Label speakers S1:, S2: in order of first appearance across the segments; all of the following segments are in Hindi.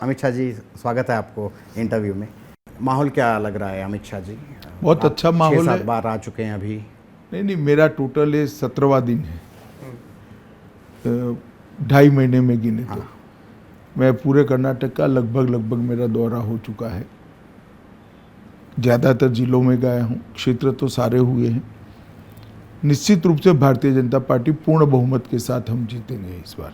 S1: अमित शाह जी, स्वागत है आपको इंटरव्यू में। माहौल क्या लग रहा है अमित शाह जी?
S2: बहुत अच्छा माहौल है।
S1: 6-7 बार आ चुके हैं अभी।
S2: नहीं, मेरा टोटल ये 17वां दिन है। 2.5 महीने में गिने तो मैं पूरे कर्नाटक का लगभग मेरा दौरा हो चुका है। ज़्यादातर जिलों में गया हूँ, क्षेत्र तो सारे हुए हैं। निश्चित रूप से भारतीय जनता पार्टी पूर्ण बहुमत के साथ हम जीतेंगे इस बार।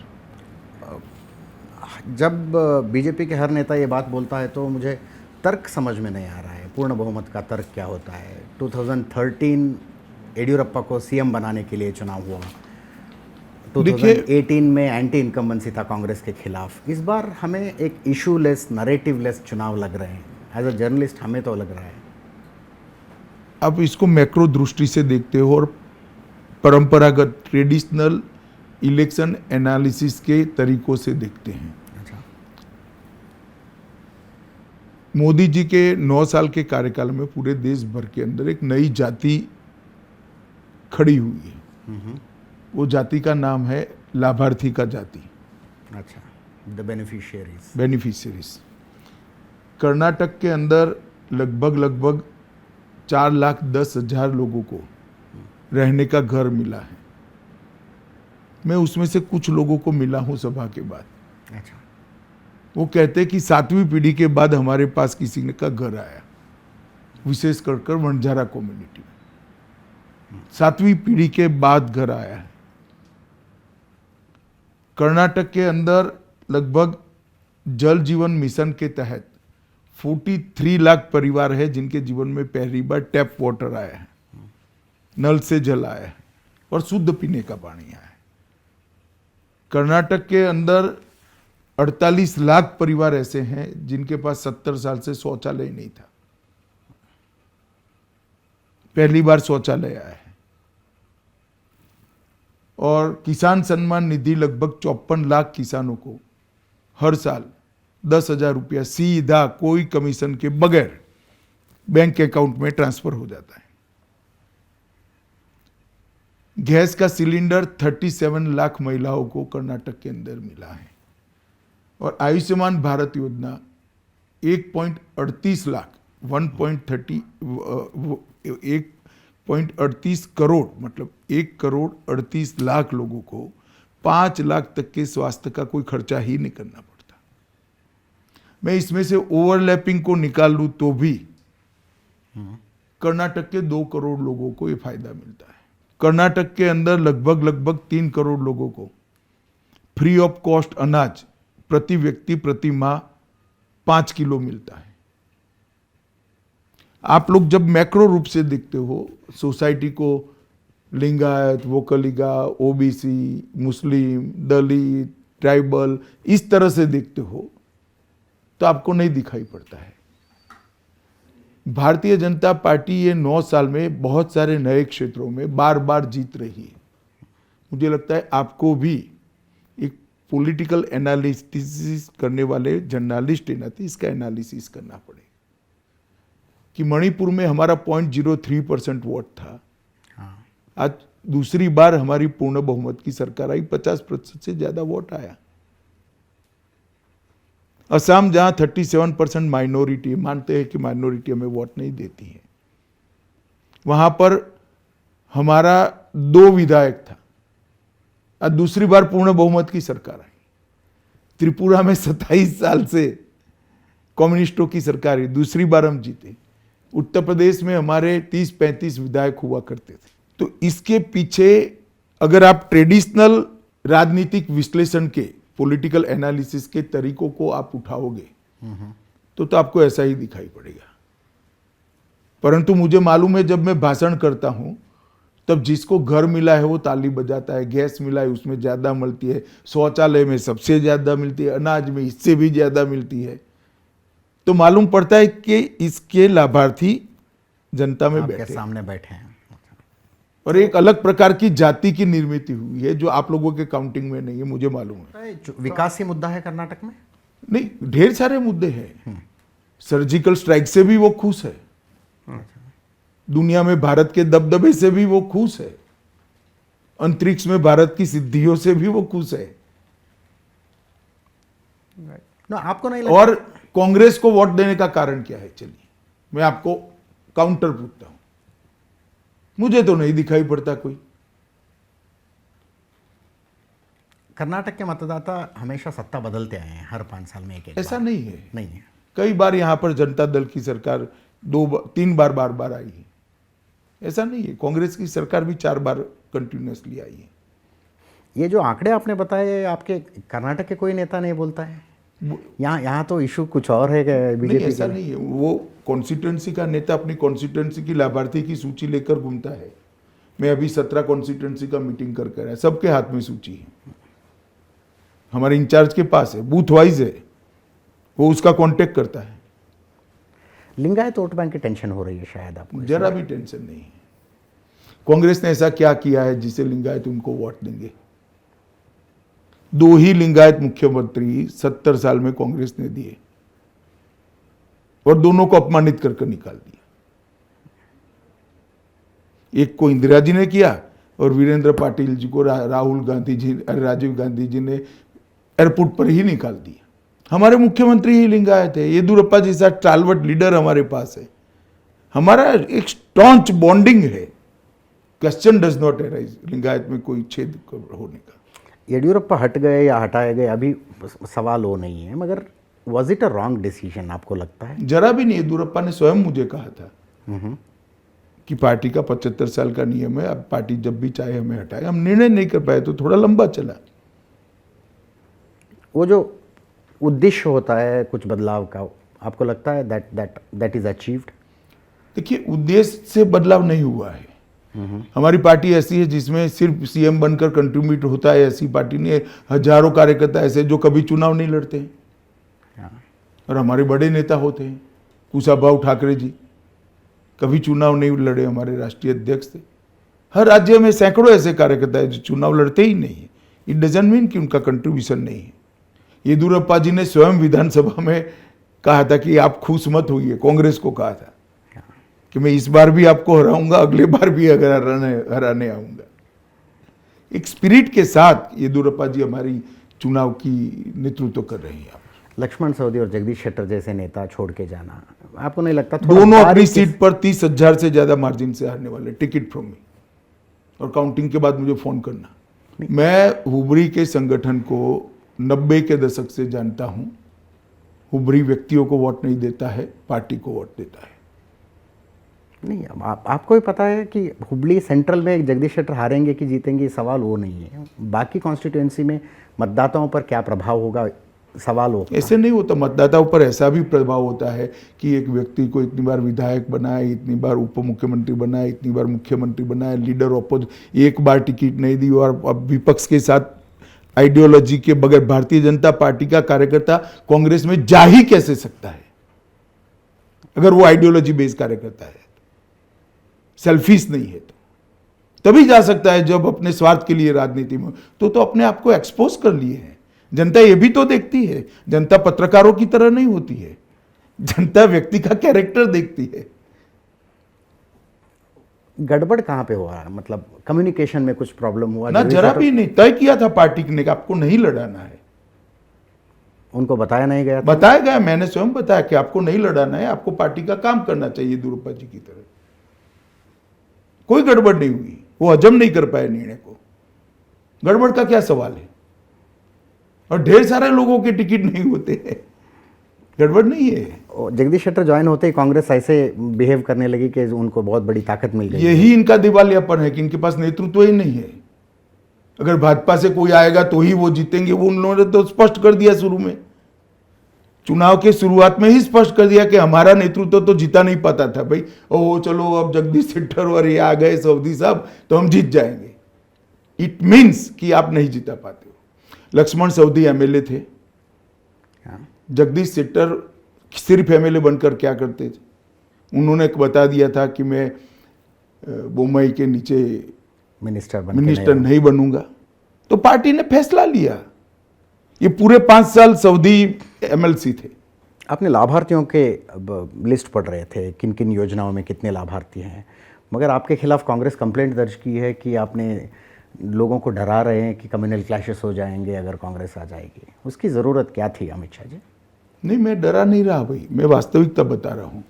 S1: जब बीजेपी के हर नेता ये बात बोलता है तो मुझे तर्क समझ में नहीं आ रहा है। पूर्ण बहुमत का तर्क क्या होता है? 2013 येडियुरप्पा को सीएम बनाने के लिए चुनाव हुआ। 2018 में एंटी इनकम्बेंसी था कांग्रेस के खिलाफ। इस बार हमें एक इशू लेस, नरेटिव लेस चुनाव लग रहे हैं। एज अ जर्नलिस्ट हमें तो लग रहा है।
S2: आप इसको मैक्रो दृष्टि से देखते हो और परंपरागत ट्रेडिशनल इलेक्शन एनालिसिस के तरीकों से देखते हैं।
S1: अच्छा।
S2: मोदी जी के 9 साल के कार्यकाल में पूरे देश भर के अंदर एक नई जाति खड़ी हुई है। वो जाति का नाम है लाभार्थी का जाति।
S1: अच्छा, द
S2: बेनिफिशियरीज। कर्नाटक के अंदर लगभग 4,10,000 लोगों को रहने का घर मिला है। मैं उसमें से कुछ लोगों को मिला हूं सभा के बाद।
S1: अच्छा।
S2: वो कहते हैं कि 7वीं पीढ़ी के बाद हमारे पास किसी का घर आया, विशेष कर वंजारा कम्युनिटी में 7वीं पीढ़ी के बाद घर आया है। कर्नाटक के अंदर लगभग जल जीवन मिशन के तहत 43 लाख परिवार है जिनके जीवन में पहली बार टैप वाटर आया है, नल से जल आया है और शुद्ध पीने का पानी आया है। कर्नाटक के अंदर 48 लाख परिवार ऐसे हैं जिनके पास 70 साल से शौचालय नहीं था, पहली बार शौचालय आया है। और किसान सम्मान निधि लगभग 54 लाख किसानों को हर साल 10,000 रुपया सीधा कोई कमीशन के बगैर बैंक अकाउंट में ट्रांसफर हो जाता है। गैस का सिलेंडर 37 लाख महिलाओं को कर्नाटक के अंदर मिला है। और आयुष्मान भारत योजना 1.38 लाख 1.38 करोड़ मतलब 1,38,00,000 लोगों को 5 लाख तक के स्वास्थ्य का कोई खर्चा ही नहीं करना पड़ता। मैं इसमें से ओवरलैपिंग को निकाल लूं तो भी कर्नाटक के 2 करोड़ लोगों को ये फायदा मिलता है। कर्नाटक के अंदर लगभग 3 करोड़ लोगों को फ्री ऑफ कॉस्ट अनाज प्रति व्यक्ति प्रति माह 5 किलो मिलता है। आप लोग जब मैक्रो रूप से देखते हो सोसाइटी को, लिंगायत, वोकलिगा, ओबीसी, मुस्लिम, दलित, ट्राइबल, इस तरह से देखते हो तो आपको नहीं दिखाई पड़ता है। भारतीय जनता पार्टी ये 9 साल में बहुत सारे नए क्षेत्रों में बार बार जीत रही है। मुझे लगता है आपको भी एक पॉलिटिकल एनालिसिस करने वाले जर्नलिस्ट है ना, तो इसका एनालिसिस करना पड़ेगा कि मणिपुर में हमारा 0.03% वोट था।
S1: हाँ।
S2: आज दूसरी बार हमारी पूर्ण बहुमत की सरकार आई, 50% से ज्यादा वोट आया। असम जहां 37% माइनॉरिटी, मानते हैं कि माइनॉरिटी हमें वोट नहीं देती है, वहां पर हमारा 2 विधायक था। आज दूसरी बार पूर्ण बहुमत की सरकार आई। त्रिपुरा में 27 साल से कम्युनिस्टों की सरकार है, दूसरी बार हम जीते। उत्तर प्रदेश में हमारे 30-35 विधायक हुआ करते थे। तो इसके पीछे अगर आप ट्रेडिशनल राजनीतिक विश्लेषण के, पॉलिटिकल एनालिसिस के तरीकों को आप उठाओगे तो आपको ऐसा ही दिखाई पड़ेगा। परंतु मुझे मालूम है जब मैं भाषण करता हूं तब जिसको घर मिला है वो ताली बजाता है, गैस मिला है उसमें ज्यादा मिलती है, शौचालय में सबसे ज्यादा मिलती है, अनाज में इससे भी ज्यादा मिलती है, तो मालूम पड़ता है कि इसके लाभार्थी जनता में बैठे
S1: सामने बैठे हैं।
S2: और एक अलग प्रकार की जाति की निर्मित हुई है जो आप लोगों के काउंटिंग में नहीं है, मुझे मालूम है।
S1: विकास ही मुद्दा है कर्नाटक में?
S2: नहीं, ढेर सारे मुद्दे हैं। सर्जिकल स्ट्राइक से भी वो खुश है, दुनिया में भारत के दबदबे से भी वो खुश है, अंतरिक्ष में भारत की सिद्धियों से भी वो खुश है।
S1: ना आपको नहीं लगता?
S2: और कांग्रेस को वोट देने का कारण क्या है? चलिए मैं आपको काउंटर पूछता हूं, मुझे तो नहीं दिखाई पड़ता कोई।
S1: कर्नाटक के मतदाता हमेशा सत्ता बदलते आए हैं, हर 5 साल में एक
S2: ऐसा
S1: बार।
S2: नहीं है।
S1: नहीं है।
S2: कई बार यहां पर जनता दल की सरकार 2-3 बार बार आई है। ऐसा नहीं है। कांग्रेस की सरकार भी 4 बार कंटिन्यूसली आई है।
S1: ये जो आंकड़े आपने बताए, आपके कर्नाटक के कोई नेता नहीं बोलता है? यहाँ तो इशू कुछ और है
S2: नहीं,
S1: बीजेपी
S2: ऐसा
S1: के लिए।
S2: नहीं है। वो कॉन्स्टिट्यूंसी का नेता अपनी कॉन्स्टिट्यूंसी की लाभार्थी की सूची लेकर घूमता है। मैं अभी 17 कॉन्स्टिट्यूंसी का मीटिंग कर है, सबके हाथ में सूची है, हमारे इंचार्ज के पास है, बूथ वाइज है, वो उसका कांटेक्ट करता है।
S1: लिंगायत वोट बैंक की टेंशन हो रही है शायद आपको?
S2: जरा भी टेंशन नहीं है। कांग्रेस ने ऐसा क्या किया है जिसे लिंगायत उनको वोट देंगे? 2 ही लिंगायत मुख्यमंत्री 70 साल में कांग्रेस ने दिए और दोनों को अपमानित करके निकाल दिया। एक को इंदिरा जी ने किया और वीरेंद्र पाटिल जी को राहुल गांधी जी, राजीव गांधी जी ने एयरपोर्ट पर ही निकाल दिया। हमारे मुख्यमंत्री ही लिंगायत है। येदुरप्पा जैसा टालवट लीडर हमारे पास है। हमारा एक स्टॉन्च बॉन्डिंग है। Question does not arise Lingayat में कोई छेद होने का।
S1: येडियुरप्पा हट गए या हटाए गए अभी सवाल वो नहीं है, मगर was it a wrong decision आपको लगता है?
S2: जरा भी नहीं। येदुरप्पा ने स्वयं मुझे कहा था कि पार्टी का 75 साल का नियम है, अब पार्टी जब भी चाहे हमें हटाए। हम निर्णय नहीं कर पाए तो थोड़ा लंबा चला।
S1: वो जो उद्देश्य होता है कुछ बदलाव का, आपको लगता है दैट इज अचीव्ड?
S2: देखिए, उद्देश्य से बदलाव नहीं हुआ है। हमारी पार्टी ऐसी है जिसमें सिर्फ सीएम बनकर कंट्रीब्यूट होता है। ऐसी पार्टी नहीं है। हजारों कार्यकर्ता ऐसे जो कभी चुनाव नहीं लड़ते हैं और हमारे बड़े नेता होते हैं। कुशाभाऊ ठाकरे जी कभी चुनाव नहीं लड़े, हमारे राष्ट्रीय अध्यक्ष थे। हर राज्य में सैकड़ों ऐसे कार्यकर्ता है जो चुनाव लड़ते ही नहीं है। इट डजंट मीन कि उनका कंट्रीब्यूशन नहीं है। येदुरप्पा जी ने स्वयं विधानसभा में कहा था कि आप खुश मत होइए, कांग्रेस को कहा था कि मैं इस बार भी आपको हराऊंगा, अगले बार भी अगर हराने आऊंगा। एक स्पिरिट के साथ येदुरप्पा जी हमारी चुनाव की नेतृत्व कर रहे हैं।
S1: लक्ष्मण सवदी और जगदीश शेट्टर जैसे नेता छोड़ के जाना, आपको नहीं लगता
S2: दोनों अपनी सीट पर 30,000 से ज्यादा मार्जिन से हारने वाले? टिकट फ्रॉम मी, और काउंटिंग के बाद मुझे फोन करना। मैं हुबरी के संगठन को 90 के दशक से जानता हूं। हुबरी व्यक्तियों को वोट नहीं देता है, पार्टी को वोट देता है।
S1: नहीं, आपको भी पता है कि हुबली सेंट्रल में जगदीश शेट्टर हारेंगे कि जीतेंगे, सवाल वो नहीं है। बाकी कॉन्स्टिट्यूएंसी में मतदाताओं पर क्या प्रभाव होगा, सवाल होगा।
S2: ऐसे नहीं होता। मतदाताओं पर ऐसा भी प्रभाव होता है कि एक व्यक्ति को इतनी बार विधायक बनाए, इतनी बार उप मुख्यमंत्री बनाए, इतनी बार मुख्यमंत्री बनाए, लीडर ऑपोज, एक बार टिकट नहीं दी, और अब विपक्ष के साथ आइडियोलॉजी के बगैर भारतीय जनता पार्टी का कार्यकर्ता कांग्रेस में जा ही कैसे सकता है अगर वो आइडियोलॉजी बेस्ड कार्यकर्ता है, सेल्फिश नहीं है तो। तभी जा सकता है जब अपने स्वार्थ के लिए राजनीति में तो अपने आप को एक्सपोज कर लिए हैं। जनता ये भी तो देखती है। जनता पत्रकारों की तरह नहीं होती है। जनता व्यक्ति का कैरेक्टर देखती है।
S1: गड़बड़ कहाँ पे हुआ? मतलब कम्युनिकेशन में कुछ प्रॉब्लम हुआ?
S2: ना, जरा भी नहीं। तय किया था पार्टी ने आपको नहीं लड़ाना है।
S1: उनको बताया नहीं गया था?
S2: बताया गया, मैंने स्वयं बताया कि आपको नहीं लड़ाना है, आपको पार्टी का काम करना चाहिए येदुरप्पा जी की तरह। कोई गड़बड़ नहीं हुई। वो हजम नहीं कर पाए निर्णय को। गड़बड़ का क्या सवाल है? और ढेर सारे लोगों के टिकट नहीं होते हैं, गड़बड़ नहीं है।
S1: जगदीश शेट्टर ज्वाइन होते ही कांग्रेस ऐसे बिहेव करने लगी कि उनको बहुत बड़ी ताकत मिल गई।
S2: यही इनका दिवालियापन है कि इनके पास नेतृत्व ही नहीं है। अगर भाजपा से कोई आएगा तो ही वो जीतेंगे। वो उन लोगों ने तो स्पष्ट कर दिया शुरू में, चुनाव के शुरुआत में ही स्पष्ट कर दिया कि हमारा नेतृत्व तो जीता नहीं पाता था भाई। ओ चलो अब जगदीश शेट्टर और ये आ गए सऊदी साहब तो हम जीत जाएंगे। इट मीन्स कि आप नहीं जीता पाते हो। लक्ष्मण सवदी एमएलए थे, जगदीश शेट्टर सिर्फ एमएलए बनकर क्या करते थे? उन्होंने बता दिया था कि मैं बोमई के नीचे मिनिस्टर नहीं बनूंगा। तो पार्टी ने फैसला लिया। ये पूरे 5 साल सऊदी एमएलसी थे।
S1: अपने लाभार्थियों के लिस्ट पढ़ रहे थे, किन किन योजनाओं में कितने लाभार्थी हैं, मगर आपके खिलाफ कांग्रेस कंप्लेंट दर्ज की है कि आपने लोगों को डरा रहे हैं कि कम्युनल क्लैशेस हो जाएंगे अगर कांग्रेस आ जाएगी। उसकी ज़रूरत क्या थी अमित शाह जी?
S2: नहीं, मैं डरा नहीं रहा भाई, मैं वास्तविकता बता रहा हूँ।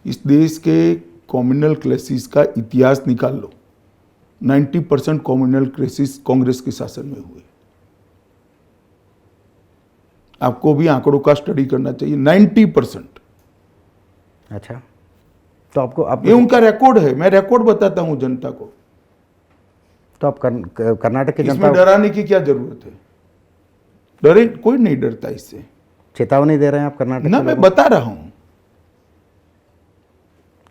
S2: इस देश के कम्युनल क्राइसिस का इतिहास निकाल लो, 90% कम्युनल क्राइसिस कांग्रेस के शासन में हुए। आपको भी आंकड़ों का स्टडी करना चाहिए, 90%।
S1: अच्छा, तो आप
S2: ये उनका रिकॉर्ड है, मैं रिकॉर्ड बताता हूं जनता को।
S1: तो आप कर्नाटक की
S2: इसमें
S1: जनता
S2: डराने की क्या जरूरत है? डरे, कोई नहीं डरता इससे।
S1: चेतावनी दे रहे हैं आप कर्नाटक
S2: ना,
S1: के
S2: मैं
S1: लोगों को?
S2: बता रहा हूं।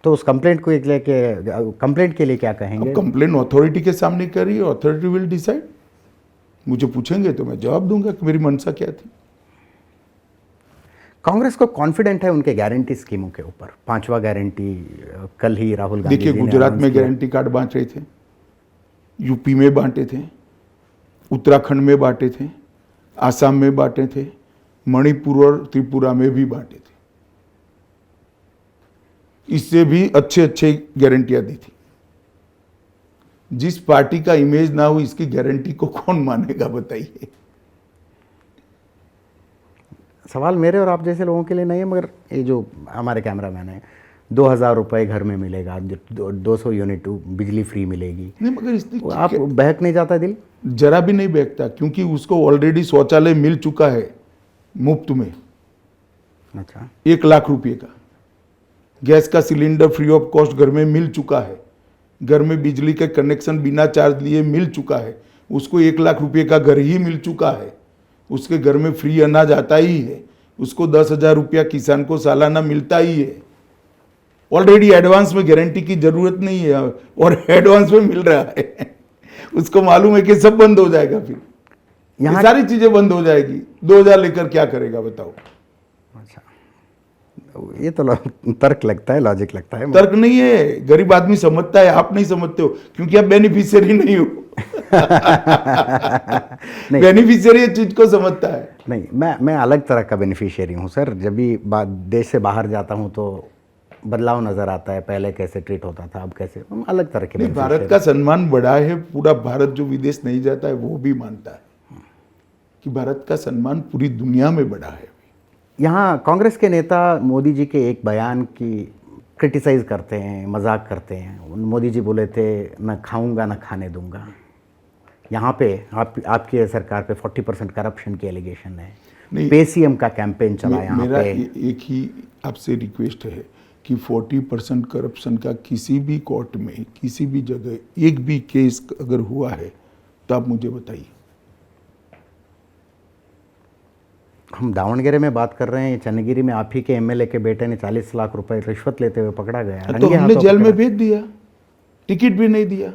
S1: तो उस कंप्लेंट को कंप्लेंट के लिए क्या कहेंगे?
S2: अब कंप्लेन अथॉरिटी के सामने करिए, अथॉरिटी विल डिसाइड। मुझे पूछेंगे तो मैं जवाब दूंगा कि मेरी मंशा क्या थी।
S1: कांग्रेस को कॉन्फिडेंट है उनके गारंटी स्कीमों के ऊपर? 5वां गारंटी कल ही राहुल गांधी
S2: देखिए,
S1: जी ने
S2: गुजरात
S1: announce
S2: में
S1: किया।
S2: गारंटी कार्ड बांट रहे थे, यूपी में बांटे थे, उत्तराखंड में बांटे थे, आसाम में बांटे थे, मणिपुर और त्रिपुरा में भी बांटे थे। इससे भी अच्छे अच्छे गारंटियां दी थी। जिस पार्टी का इमेज ना हो, इसकी गारंटी को कौन मानेगा बताइए?
S1: सवाल मेरे और आप जैसे लोगों के लिए नहीं है, मगर ये जो हमारे कैमरामैन है, 2,000 रुपये घर में मिलेगा, 200 यूनिट बिजली फ्री मिलेगी,
S2: नहीं, मगर इसने
S1: वो आप बहक नहीं जाता दिल?
S2: जरा भी नहीं बहकता, क्योंकि उसको ऑलरेडी शौचालय मिल चुका है मुफ्त में,
S1: अच्छा,
S2: 1,00,000 रुपये का। गैस का सिलेंडर फ्री ऑफ कॉस्ट घर में मिल चुका है। घर में बिजली के कनेक्शन बिना चार्ज लिए मिल चुका है। उसको 1,00,000 रुपये का घर ही मिल चुका है। उसके घर में फ्री अनाज आता ही है। उसको 10,000 रुपया किसान को सालाना मिलता ही है। ऑलरेडी एडवांस में गारंटी की जरूरत नहीं है, और एडवांस में मिल रहा है। उसको मालूम है कि सब बंद हो जाएगा, फिर ये सारी चीजें बंद हो जाएगी। 2,000 लेकर क्या करेगा बताओ?
S1: अच्छा, ये तो तर्क लगता है, लॉजिक लगता है।
S2: तर्क नहीं है, गरीब आदमी समझता है, आप नहीं समझते हो, क्योंकि आप बेनिफिशियरी नहीं हो। बेनिफिशियरी चीज को समझता है।
S1: नहीं, मैं अलग तरह का बेनिफिशियरी हूँ सर। जब भी देश से बाहर जाता हूँ तो बदलाव नजर आता है। पहले कैसे ट्रीट होता था, अब कैसे, हम अलग तरह के
S2: भारत का सम्मान बढ़ा है। पूरा भारत जो विदेश नहीं जाता है वो भी मानता है कि भारत का सम्मान पूरी दुनिया में बढ़ा है।
S1: यहाँ कांग्रेस के नेता मोदी जी के एक बयान की क्रिटिसाइज करते हैं, मजाक करते हैं। मोदी जी बोले थे, न खाऊंगा न खाने दूंगा। यहाँ पे आपकी सरकार पे 40% करप्शन की एलिगेशन है। पेसीएम का कैंपेन चला यहाँ
S2: मेरा
S1: पे।
S2: एक ही आपसे रिक्वेस्ट है कि 40% करप्शन का किसी भी कोर्ट में, किसी भी जगह एक भी केस अगर हुआ है तो आप मुझे बताइए।
S1: हम दावणगेरे में बात कर रहे हैं, चन्नगिरी में आप ही के एमएलए के बेटे ने 40 लाख रुपए रिश्वत लेते हुए पकड़ा गया।
S2: तो हमने जेल में भेज दिया, टिकट भी नहीं दिया।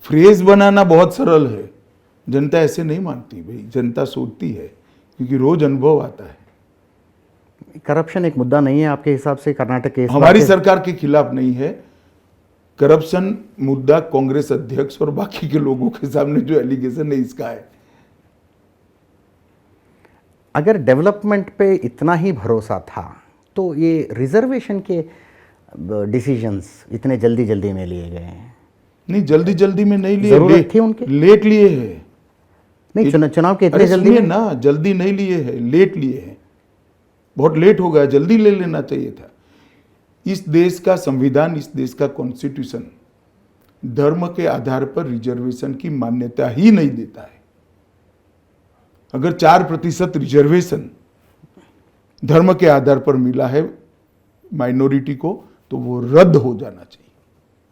S2: फ्रेज बनाना बहुत सरल है, जनता ऐसे नहीं मानती भाई। जनता सोचती है, क्योंकि रोज अनुभव आता है।
S1: करप्शन एक मुद्दा नहीं है आपके हिसाब से कर्नाटक के?
S2: हमारी सरकार के खिलाफ नहीं है करप्शन। मुद्दा कांग्रेस अध्यक्ष और बाकी के लोगों के सामने जो एलिगेशन है इसका है।
S1: अगर डेवलपमेंट पे इतना ही भरोसा था तो ये रिजर्वेशन के डिसीजंस इतने जल्दी जल्दी में लिए गए हैं?
S2: नहीं, जल्दी जल्दी में नहीं लिए,
S1: जरूरत थी उनके?
S2: लेट लिए हैं।
S1: नहीं, चुनाव के इतने जल्दी में
S2: ना, जल्दी नहीं लिए हैं, लेट लिए हैं। बहुत लेट हो गया, जल्दी ले लेना चाहिए था। इस देश का संविधान, इस देश का कॉन्स्टिट्यूशन धर्म के आधार पर रिजर्वेशन की मान्यता ही नहीं देता है। अगर 4% रिजर्वेशन धर्म के आधार पर मिला है माइनॉरिटी को, तो वो रद्द हो जाना चाहिए,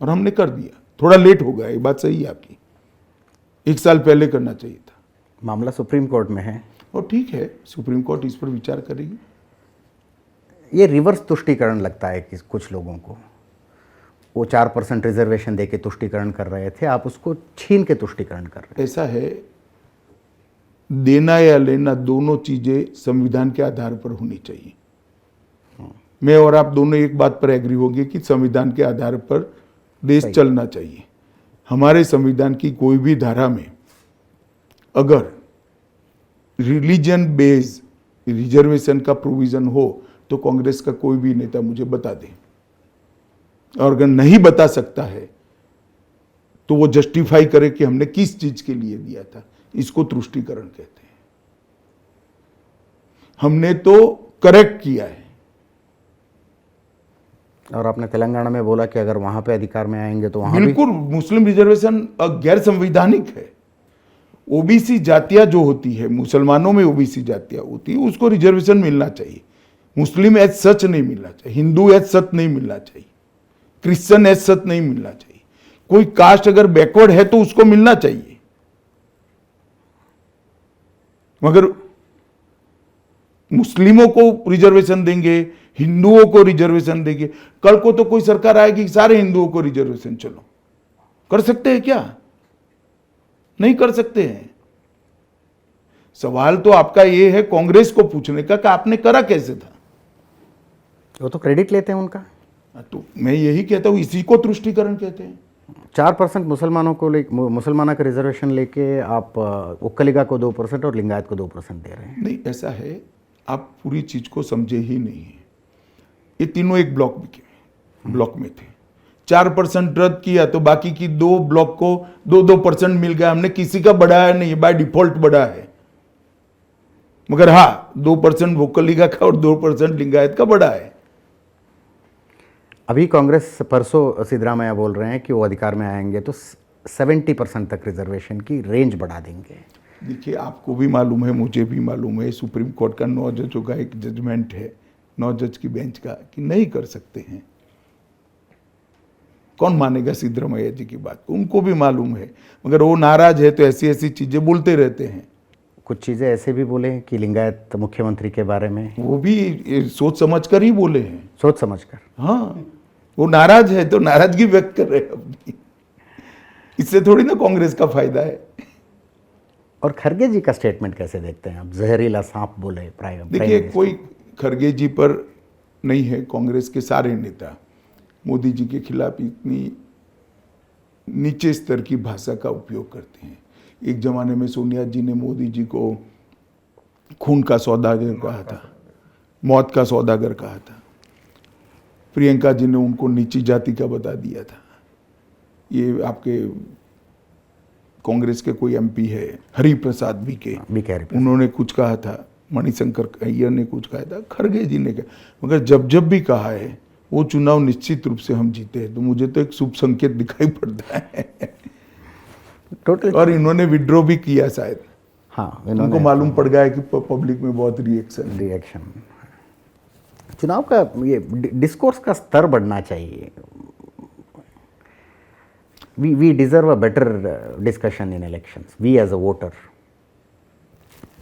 S2: और हमने कर दिया। थोड़ा लेट हो गया, ये बात सही है आपकी। 1 साल पहले करना चाहिए था।
S1: मामला सुप्रीम कोर्ट में है,
S2: और ठीक है, सुप्रीम कोर्ट इस पर विचार करेगी।
S1: ये रिवर्स तुष्टीकरण लगता है कि कुछ लोगों को। वो 4% रिजर्वेशन दे के तुष्टीकरण कर रहे थे, आप उसको छीन के तुष्टीकरण कर रहे हैं।
S2: ऐसा है, देना या लेना दोनों चीजें संविधान के आधार पर होनी चाहिए। मैं और आप दोनों एक बात पर एग्री होंगे कि संविधान के आधार पर देश चलना चाहिए। हमारे संविधान की कोई भी धारा में अगर रिलीजन बेस्ड रिजर्वेशन का प्रोविजन हो तो कांग्रेस का कोई भी नेता मुझे बता दे, और अगर नहीं बता सकता है तो वो जस्टिफाई करे कि हमने किस चीज के लिए दिया था। इसको तुष्टीकरण कहते हैं। हमने तो करेक्ट किया है।
S1: और आपने तेलंगाना में बोला कि अगर वहां पे अधिकार में आएंगे तो वहां भी
S2: बिल्कुल, मुस्लिम रिजर्वेशन गैर संवैधानिक है। ओबीसी जातियां जो होती है, मुसलमानों में ओबीसी जातियां होती है, उसको रिजर्वेशन मिलना चाहिए। मुस्लिम एज सच नहीं मिलना चाहिए, हिंदू एज सच नहीं मिलना चाहिए, क्रिश्चियन एज सच नहीं मिलना चाहिए। कोई कास्ट अगर बैकवर्ड है तो उसको मिलना चाहिए, मगर मुस्लिमों को रिजर्वेशन देंगे, हिंदुओं को रिजर्वेशन देंगे, कल को तो कोई सरकार आएगी कि सारे हिंदुओं को रिजर्वेशन, चलो कर सकते हैं क्या? नहीं कर सकते हैं। सवाल तो आपका ये है कांग्रेस को पूछने का कि आपने करा कैसे था।
S1: वो तो क्रेडिट लेते हैं उनका।
S2: तो मैं यही कहता हूं, इसी को तुष्टीकरण कहते हैं।
S1: 4% मुसलमानों को मुसलमानों का रिजर्वेशन लेके आप उक्कलिगा को 2% और लिंगायत को 2% दे रहे हैं।
S2: नहीं, ऐसा है, आप पूरी चीज को समझे ही नहीं है। ये तीनों एक ब्लॉक में थे। 4% रद्द किया तो बाकी की 2 ब्लॉक को 2% मिल गया। हमने किसी का बढ़ाया नहीं, बाय डिफॉल्ट बढ़ा है। मगर हाँ, 2% वोकलिगा का और 2% लिंगायत का बढ़ा है।
S1: अभी कांग्रेस परसों सिद्धरामैया बोल रहे हैं कि वो अधिकार में आएंगे तो 70% तक रिजर्वेशन की रेंज बढ़ा देंगे।
S2: देखिए, आपको भी मालूम है, मुझे भी मालूम है, सुप्रीम कोर्ट का 9 जजों का एक जजमेंट है, 9 जज की बेंच का, कि नहीं कर सकते हैं। कौन मानेगा सिद्धरामैया जी की बात को? उनको भी मालूम है, मगर वो नाराज है तो ऐसी ऐसी चीजें बोलते रहते हैं।
S1: कुछ चीज़ें ऐसे भी बोले कि लिंगायत मुख्यमंत्री के बारे में
S2: वो भी सोच समझ कर ही बोले हैं।
S1: सोच समझकर।
S2: हाँ, वो नाराज है तो नाराजगी व्यक्त कर रहे हैं अपनी। इससे थोड़ी ना कांग्रेस का फायदा है।
S1: और खरगे जी का स्टेटमेंट कैसे देखते हैं आप? जहरीला सांप बोले प्राइम
S2: देखिए, कोई खरगे जी पर नहीं है, कांग्रेस के सारे नेता मोदी जी के खिलाफ इतनी नीचे स्तर की भाषा का उपयोग करते हैं। एक जमाने में सोनिया जी ने मोदी जी को खून का सौदागर कहा था, मौत का सौदागर कहा था। प्रियंका जी ने उनको नीची जाति का बता दिया था। ये आपके कांग्रेस के कोई एमपी है, हरिप्रसाद बीके, उन्होंने कुछ कहा था। मणिशंकर अय्यर ने कुछ कहा था, खरगे जी ने कहा। मगर जब भी कहा है वो चुनाव निश्चित रूप से हम जीते हैं, तो मुझे तो एक शुभ संकेत दिखाई पड़ता है।
S1: टोटल।
S2: और इन्होंने विड्रॉ भी किया शायद।
S1: हाँ,
S2: उनको मालूम पड़ गया है कि पब्लिक में बहुत रिएक्शन।
S1: चुनाव का ये डिस्कोर्स का स्तर बढ़ना चाहिए। We deserve a better discussion in elections, we as a voter.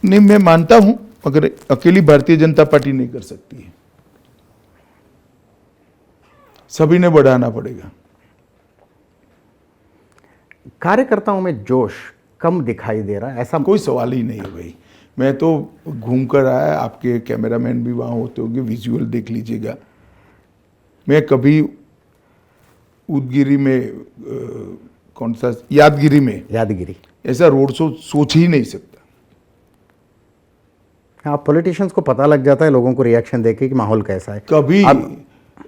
S2: नहीं, मैं मानता हूं, मगर अकेली भारतीय जनता पार्टी नहीं कर सकती है, सभी ने बढ़ाना पड़ेगा।
S1: कार्यकर्ताओं में जोश कम दिखाई दे रहा है, ऐसा
S2: कोई सवाल ही नहीं है भाई। मैं तो घूम कर आया, आपके कैमरामैन भी वहाँ होते होंगे, विजुअल देख लीजिएगा। मैं कभी उदगिरी में कौन सा यादगिरी ऐसा रोड शो सोच ही नहीं सकता।
S1: हाँ, पॉलिटिशियंस को पता लग जाता है लोगों को रिएक्शन देके कि माहौल कैसा है।
S2: कभी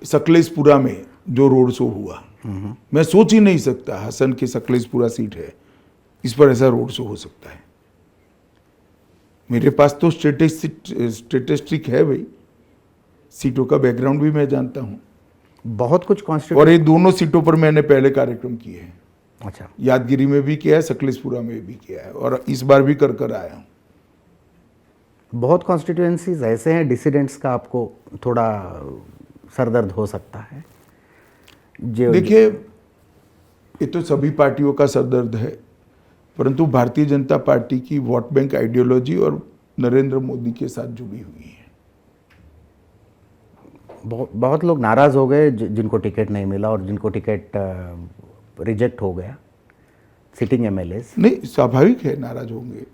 S2: सकलेशपुरा में जो रोड शो हुआ, मैं सोच ही नहीं सकता। हसन की सकलेशपुरा सीट है, इस पर ऐसा रोड शो हो सकता है। मेरे पास तो स्टेटिस्टिक है भाई, सीटों का बैकग्राउंड भी मैं जानता हूं।
S1: बहुत कुछ कॉन्स्टिट्यूशन,
S2: और ये दोनों सीटों पर मैंने पहले कार्यक्रम किए हैं।
S1: अच्छा,
S2: यादगिरी में भी किया है, सकलेशपुरा में भी किया है, और इस बार भी कर आया हूं।
S1: बहुत कॉन्स्टिट्यूएंसीज ऐसे हैं डिसिडेंट्स का आपको थोड़ा सरदर्द हो सकता है।
S2: देखिए, ये तो सभी पार्टियों का सरदर्द है, परंतु भारतीय जनता पार्टी की वोट बैंक आइडियोलॉजी और नरेंद्र मोदी के साथ जुड़ी हुई है।
S1: बहुत लोग नाराज हो गए जिनको टिकट नहीं मिला और जिनको टिकट रिजेक्ट हो गया, सिटिंग एमएलएस।
S2: नहीं, स्वाभाविक है, नाराज होंगे।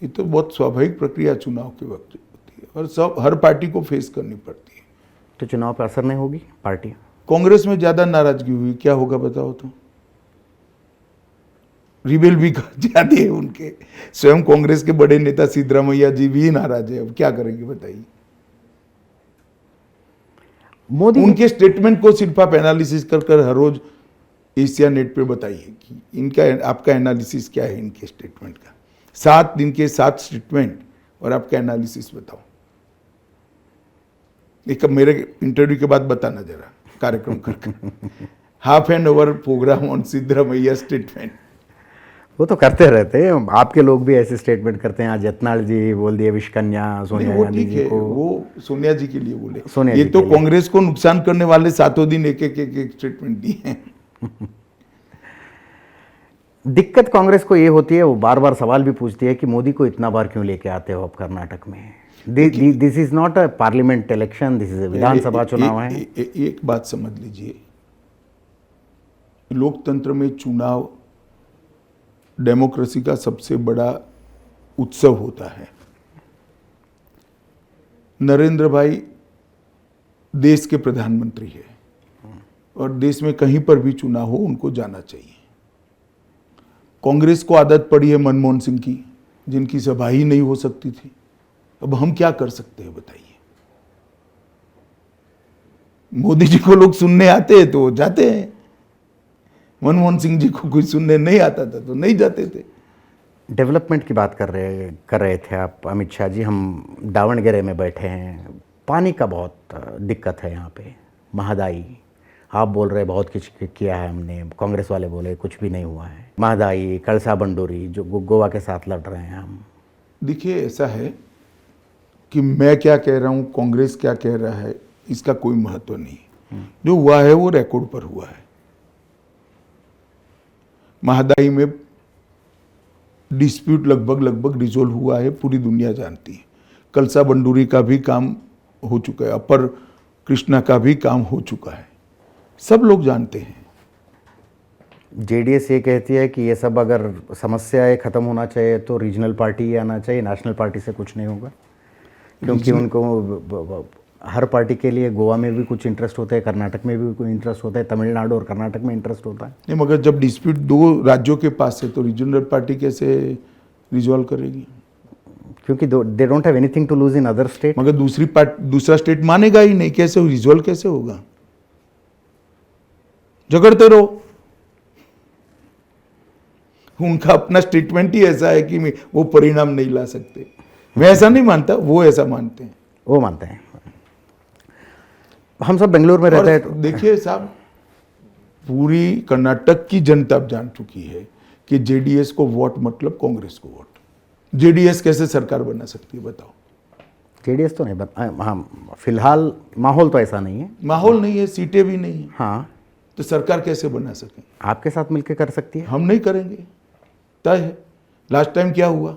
S2: ये तो बहुत स्वाभाविक प्रक्रिया चुनाव के वक्त होती है, और हर पार्टी को फेस करनी पड़ती है।
S1: तो चुनाव पर असर नहीं होगी पार्टी?
S2: कांग्रेस में ज्यादा नाराजगी हुई, क्या होगा बताओ तो? रिबेल भी ज्यादा है उनके। स्वयं कांग्रेस के बड़े नेता सिद्धरामैया जी भी नाराज है। अब क्या करेंगे बताइए?
S1: मोदी
S2: उनके स्टेटमेंट को सिर्फ आप एनालिसिस कर हर रोज एशिया नेट पे बताइए कि इनका आपका एनालिसिस क्या है इनके स्टेटमेंट का। 7 दिन के 7 स्टेटमेंट और आपका एनालिसिस बताओ। एक मेरे इंटरव्यू के बाद बताना जरा कार्यक्रम करके। Half an hour programme on Siddaramaiah statement.
S1: वो तो करते रहते हैं, आपके लोग भी ऐसे स्टेटमेंट करते हैं। आज यत्नाल जी बोल दिए विश्वकन्या सोनिया
S2: वो
S1: गांधी
S2: ठीक
S1: जी
S2: है,
S1: को।
S2: वो सोनिया जी के लिए बोले।
S1: सोनिया
S2: ये
S1: जी
S2: तो
S1: के लिए।
S2: कांग्रेस को नुकसान करने वाले 7 दिन एक स्टेटमेंट दिए हैं।
S1: दिक्कत कांग्रेस को ये होती है, वो बार बार सवाल भी पूछती है कि मोदी को इतना बार क्यों लेके आते हो आप कर्नाटक में। This is not a parliament election, this is a Vidhan Sabha चुनाव है।
S2: एक बात समझ लीजिए, लोकतंत्र में चुनाव डेमोक्रेसी का सबसे बड़ा उत्सव होता है। नरेंद्र भाई देश के प्रधानमंत्री है और देश में कहीं पर भी चुनाव हो उनको जाना चाहिए। कांग्रेस को आदत पड़ी है मनमोहन सिंह की, जिनकी सभा ही नहीं हो सकती थी। अब हम क्या कर सकते हैं बताइए। मोदी जी को लोग सुनने आते हैं तो जाते हैं, मनमोहन सिंह जी को कोई सुनने नहीं आता था तो नहीं जाते थे।
S1: डेवलपमेंट की बात कर रहे थे आप अमित शाह जी। हम दावणगेरे में बैठे हैं, पानी का बहुत दिक्कत है यहाँ पे। महदाई आप बोल रहे बहुत कुछ किया है हमने, कांग्रेस वाले बोले कुछ भी नहीं हुआ है। महदाई, कलसा बंडोरी जो गोवा के साथ लड़ रहे हैं हम।
S2: देखिए ऐसा है कि मैं क्या कह रहा हूँ, कांग्रेस क्या कह रहा है, इसका कोई महत्व नहीं। जो हुआ है वो रिकॉर्ड पर हुआ है। महदाई में डिस्प्यूट लगभग रिजोल्व हुआ है, पूरी दुनिया जानती है। कलसा बंडूरी का भी काम हो चुका है, अपर कृष्णा का भी काम हो चुका है, सब लोग जानते हैं।
S1: जेडीएस ये कहती है कि ये सब अगर समस्याएं खत्म होना चाहिए तो रीजनल पार्टी ही आना चाहिए, नेशनल पार्टी से कुछ नहीं होगा। क्योंकि उनको हर पार्टी के लिए गोवा में भी कुछ इंटरेस्ट होता है, कर्नाटक में भी कोई इंटरेस्ट होता है, तमिलनाडु और कर्नाटक में इंटरेस्ट होता है।
S2: नहीं, मगर जब डिस्प्यूट 2 राज्यों के पास है तो रीजनल पार्टी कैसे रिजॉल्व करेगी?
S1: क्योंकि they don't have anything to lose in other state.
S2: मगर दूसरा स्टेट मानेगा ही नहीं, कैसे रिजॉल्व कैसे होगा? झगड़ते रहो। उनका अपना स्टेटमेंट ही ऐसा है कि वो परिणाम नहीं ला सकते। मैं ऐसा नहीं मानता, वो ऐसा मानते हैं।
S1: वो मानते हैं। हम सब बेंगलुरु में रहते हैं तो
S2: देखिए साहब, पूरी कर्नाटक की जनता अब जान चुकी है कि जेडीएस को वोट मतलब कांग्रेस को वोट। जेडीएस कैसे सरकार बना सकती है बताओ?
S1: जेडीएस तो नहीं हाँ, फिलहाल माहौल तो ऐसा नहीं है।
S2: माहौल नहीं है, सीटें भी नहीं है,
S1: हाँ,
S2: तो सरकार कैसे बना सके?
S1: आपके साथ मिलकर कर सकती है।
S2: हम नहीं करेंगे, तय है। लास्ट टाइम क्या हुआ?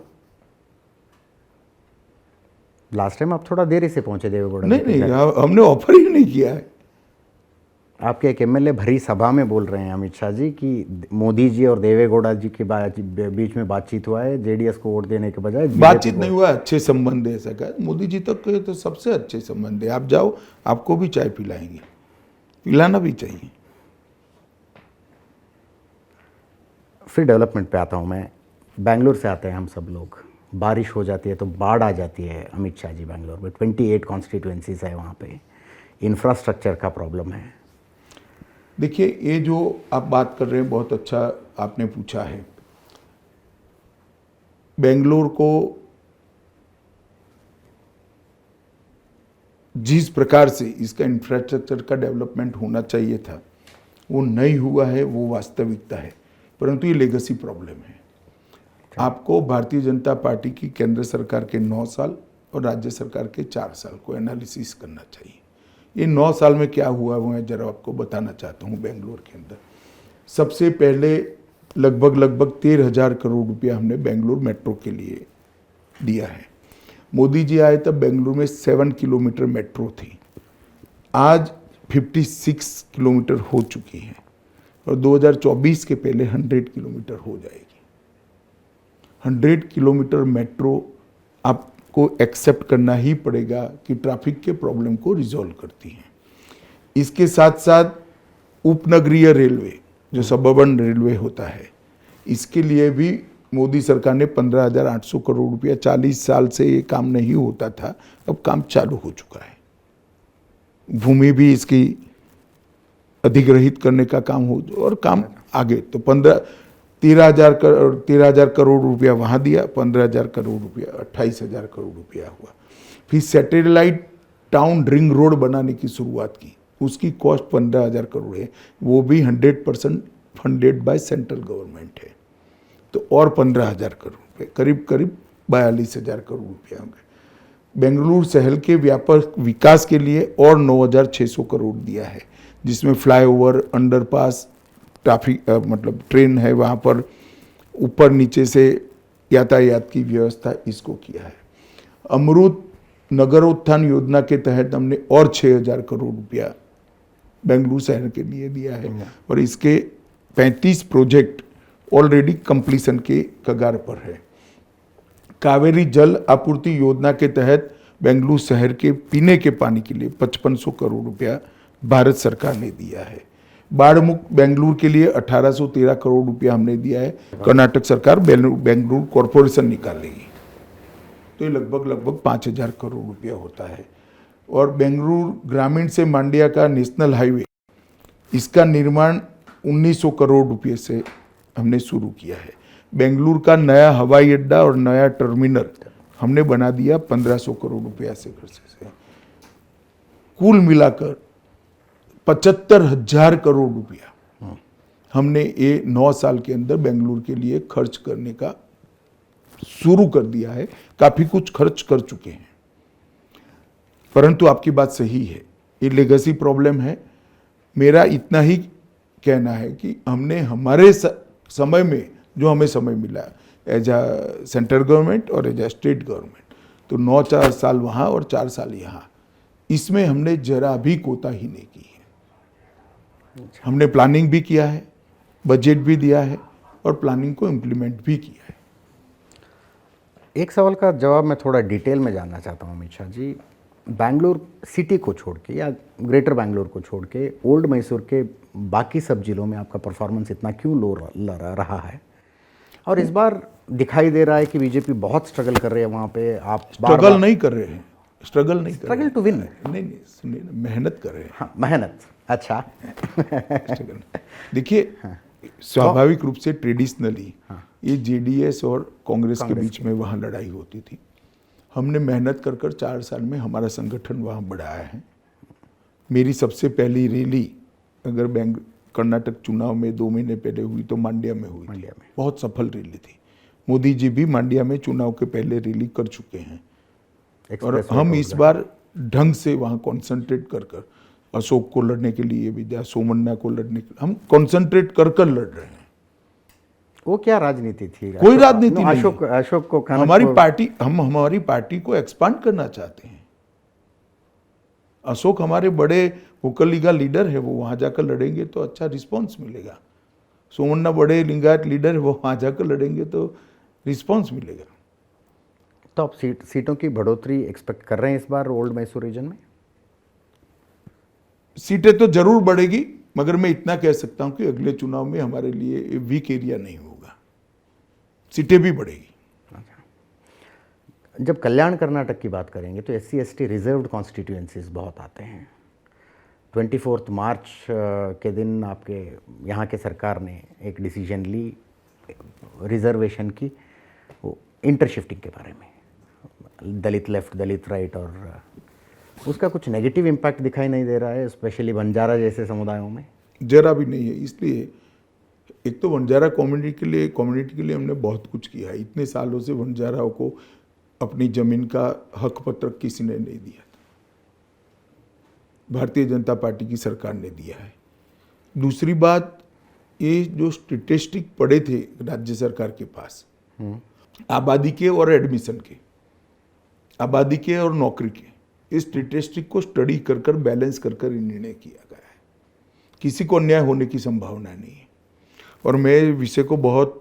S1: लास्ट टाइम आप थोड़ा देरी से पहुंचे देवेगौड़ा।
S2: नहीं, हमने ऑफर ही नहीं किया है।
S1: आपके एक एमएलए भरी सभा में बोल रहे हैं अमित शाह जी कि मोदी जी और देवेगौड़ा जी के बीच में बातचीत हुआ है, जेडीएस को वोट देने के बजाय
S2: बातचीत नहीं हुआ, अच्छे संबंध है। ऐसा कहा मोदी जी तक के तो सबसे अच्छे संबंध है। आप जाओ, आपको भी चाय पिलाएंगे, पिलाना भी चाहिए।
S1: फिर डेवलपमेंट पे आता हूँ मैं। बेंगलुरु से आते हैं हम सब लोग। बारिश हो जाती है तो बाढ़ आ जाती है अमित शाह जी बेंगलुरु में। 28 कॉन्स्टिट्यूएंसीज है वहाँ पे। इंफ्रास्ट्रक्चर का प्रॉब्लम है।
S2: देखिए, ये जो आप बात कर रहे हैं बहुत अच्छा आपने पूछा है। बेंगलुरु को जिस प्रकार से इसका इंफ्रास्ट्रक्चर का डेवलपमेंट होना चाहिए था वो नहीं हुआ है, वो वास्तविकता है। परंतु ये लेगेसी प्रॉब्लम है। आपको भारतीय जनता पार्टी की केंद्र सरकार के 9 साल और राज्य सरकार के 4 साल को एनालिसिस करना चाहिए। ये 9 साल में क्या हुआ वो मैं जरा आपको बताना चाहता हूँ। बेंगलुरु के अंदर सबसे पहले लगभग 13,000 करोड़ रुपया हमने बेंगलुरु मेट्रो के लिए दिया है। मोदी जी आए तब बेंगलुरु में 7 किलोमीटर मेट्रो थी, आज 56 किलोमीटर हो चुकी है और 2024 के पहले 100 किलोमीटर हो जाएगी। 100 किलोमीटर मेट्रो आपको एक्सेप्ट करना ही पड़ेगा कि ट्रैफिक के प्रॉब्लम को रिजॉल्व करती है। इसके साथ साथ उपनगरीय रेलवे जो सबअर्बन रेलवे होता है, इसके लिए भी मोदी सरकार ने 15,800 करोड़ रुपया, 40 साल से ये काम नहीं होता था, अब काम चालू हो चुका है। भूमि भी इसकी अधिग्रहित करने का काम हो और काम आगे तो 13,000 करोड़ रुपया वहाँ दिया, 15,000 करोड़ रुपया, 28,000 करोड़ रुपया हुआ। फिर सैटेलाइट टाउन रिंग रोड बनाने की शुरुआत की, उसकी कॉस्ट 15,000 करोड़ है, वो भी 100% फंडेड बाय सेंट्रल गवर्नमेंट है। तो और 15,000 करोड़ रुपये, करीब करीब 42,000 करोड़ रुपया होंगे। बेंगलुरु शहर के व्यापक विकास के लिए और 9,600 करोड़ दिया है, जिसमें फ्लाईओवर, अंडरपास, ट्रैफिक मतलब ट्रेन है वहाँ पर, ऊपर नीचे से यातायात की व्यवस्था, इसको किया है। अमृत नगरोत्थान योजना के तहत हमने और 6,000 करोड़ रुपया बेंगलुरु शहर के लिए दिया है, और इसके 35 प्रोजेक्ट ऑलरेडी कंप्लीशन के कगार पर है। कावेरी जल आपूर्ति योजना के तहत बेंगलुरु शहर के पीने के पानी के लिए 5500 करोड़ रुपया भारत सरकार ने दिया है। बाढ़ मुक्त बेंगलुरु के लिए 1813 करोड़ रुपया हमने दिया है, कर्नाटक सरकार बेंगलुरु कॉरपोरेशन निकालेगी, तो ये लगभग 5,000 करोड़ रुपया होता है। और बेंगलुरु ग्रामीण से मांड्या का नेशनल हाईवे, इसका निर्माण 1900 करोड़ रुपये से हमने शुरू किया है। बेंगलुरु का नया हवाई अड्डा और नया टर्मिनल हमने बना दिया 1500 करोड़ रुपया से खर्च से। कुल मिलाकर 75,000 करोड़ रुपया हमने ये 9 साल के अंदर बेंगलुरु के लिए खर्च करने का शुरू कर दिया है। काफी कुछ खर्च कर चुके हैं, परंतु आपकी बात सही है, ये लेगेसी प्रॉब्लम है। मेरा इतना ही कहना है कि हमने हमारे समय में जो हमें समय मिला एज अ सेंट्रल गवर्नमेंट और एज अ स्टेट गवर्नमेंट, तो 9 साल वहाँ और 4 साल यहाँ, इसमें हमने जरा भी कोताही नहीं की है। हमने प्लानिंग भी किया है, बजट भी दिया है और प्लानिंग को इम्प्लीमेंट भी किया है।
S1: एक सवाल का जवाब मैं थोड़ा डिटेल में जानना चाहता हूँ अमित शाह जी। बैंगलोर सिटी को छोड़ के या ग्रेटर बैंगलोर को छोड़ के ओल्ड मैसूर के बाकी सब जिलों में आपका परफॉर्मेंस इतना क्यों लो रहा है? और इस बार दिखाई दे रहा है कि बीजेपी बहुत स्ट्रगल कर रही है वहाँ पे। आप
S2: स्ट्रगल नहीं कर रहे हैं,
S1: स्ट्रगल टू विन
S2: नहीं, सुनिए ना, मेहनत कर रहे हैं।
S1: हाँ, मेहनत, अच्छा।
S2: देखिए, स्वाभाविक रूप से ट्रेडिशनली ये जेडीएस और कांग्रेस के बीच में वहाँ लड़ाई होती थी। हमने मेहनत कर 4 साल में हमारा संगठन वहाँ बढ़ाया है। मेरी सबसे पहली रैली अगर कर्नाटक चुनाव में 2 महीने पहले हुई तो मांड्या में हुई थी। बहुत सफल रैली थी। मोदी जी भी मांड्या में चुनाव के पहले रैली कर चुके हैं, और हम इस बार ढंग से वहाँ कॉन्सेंट्रेट कर अशोक को लड़ने के लिए भी, या सोमन्ना को लड़ने के लिए हम कॉन्सेंट्रेट कर लड़ रहे हैं।
S1: वो क्या राजनीति थी?
S2: कोई राजनीति नहीं।
S1: अशोक को
S2: हमारी पार्टी को एक्सपांड करना चाहते हैं। अशोक हमारे बड़े वोकल लीगा लीडर है, वो वहां जाकर लड़ेंगे तो अच्छा रिस्पांस मिलेगा। सोमन्ना बड़े लिंगायत लीडर है, वो वहां जाकर लड़ेंगे तो रिस्पांस मिलेगा।
S1: तो आप सीटों की बढ़ोतरी एक्सपेक्ट कर रहे हैं इस बार ओल्ड मैसूर रीजन में?
S2: सीटें तो जरूर बढ़ेगी, मगर मैं इतना कह सकता हूं कि अगले चुनाव में हमारे लिए वीक एरिया नहीं होगा, सीटें भी बढ़ेगी।
S1: जब कल्याण कर्नाटक की बात करेंगे तो SC/ST रिजर्व्ड कॉन्स्टिट्यूएंसीज बहुत आते हैं। 24 मार्च के दिन आपके यहाँ के सरकार ने एक डिसीजन ली रिजर्वेशन की, वो इंटरशिफ्टिंग के बारे में, दलित लेफ्ट, दलित राइट, और उसका कुछ नेगेटिव इम्पैक्ट दिखाई नहीं दे रहा है, स्पेशली बंजारा जैसे समुदायों में?
S2: जरा भी नहीं है। इसलिए एक तो बंजारा कम्युनिटी के लिए हमने बहुत कुछ किया है। इतने सालों से बंजाराओं को अपनी जमीन का हक पत्र किसी ने नहीं दिया था, भारतीय जनता पार्टी की सरकार ने दिया है। दूसरी बात, ये जो स्टैटिस्टिक पड़े थे राज्य सरकार के पास, आबादी के और एडमिशन के, आबादी के और नौकरी के, इस स्टैटिस्टिक को स्टडी कर बैलेंस कर निर्णय किया गया है। किसी को अन्याय होने की संभावना नहीं है, और मैं विषय को बहुत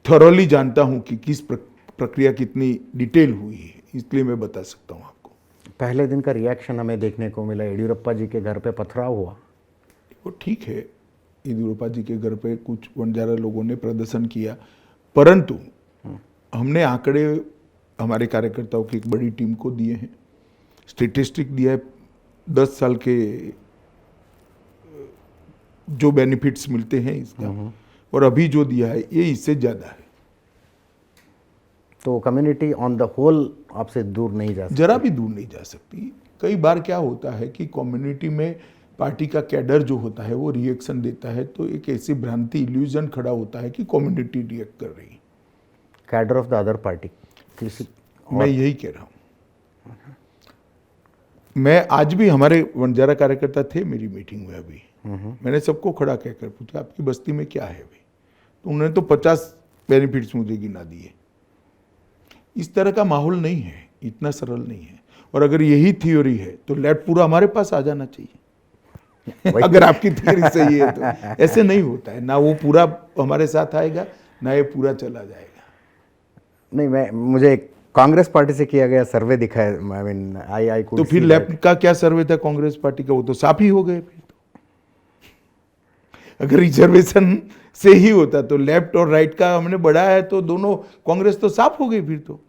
S2: थॉरोली जानता हूं कि किस प्रक्रिया कितनी डिटेल हुई है, इसलिए मैं बता सकता हूं आपको।
S1: पहले दिन का रिएक्शन हमें देखने को मिला, येडियुरप्पा जी के घर पे पथराव हुआ।
S2: वो ठीक है, येदियुरप्पा जी के घर पे कुछ बंजारा लोगों ने प्रदर्शन किया, परंतु हमने आंकड़े हमारे कार्यकर्ताओं की एक बड़ी टीम को दिए हैं, स्टैटिस्टिक दिया है 10 साल के जो बेनिफिट्स मिलते हैं इसका, और अभी जो दिया है ये इससे ज़्यादा है।
S1: तो कम्युनिटी ऑन द होल आपसे दूर नहीं जा सकती?
S2: जरा भी दूर नहीं जा सकती। कई बार क्या होता है कि कम्युनिटी में पार्टी का कैडर जो होता है वो रिएक्शन देता है, तो एक ऐसी भ्रांति, इल्यूजन खड़ा होता है कि कम्युनिटी रिएक्ट कर रही है।
S1: Cadre of the other party किसी?
S2: मैं यही कह रहा हूँ। मैं आज भी, हमारे बंजारा कार्यकर्ता थे मेरी मीटिंग में अभी, मैंने सबको खड़ा कहकर पूछा आपकी बस्ती में क्या है अभी, तो उन्होंने तो 50 बेनिफिट्स मुझे गिना दिए। इस तरह का माहौल नहीं है, इतना सरल नहीं है। और अगर यही थ्योरी है तो लेफ्ट पूरा हमारे पास आ जाना चाहिए। अगर आपकी थ्योरी सही है तो ऐसे नहीं होता है, ना वो पूरा हमारे साथ आएगा ना ये पूरा चला जाएगा।
S1: नहीं, मुझे कांग्रेस पार्टी से किया गया सर्वे दिखा है, आई मीन आई
S2: तो फिर लेफ्ट का क्या सर्वे था कांग्रेस पार्टी का? वो तो साफ ही हो गए फिर तो। अगर रिजर्वेशन से ही होता तो लेफ्ट और राइट का हमने बढ़ाया है तो दोनों कांग्रेस तो साफ हो गई फिर तो।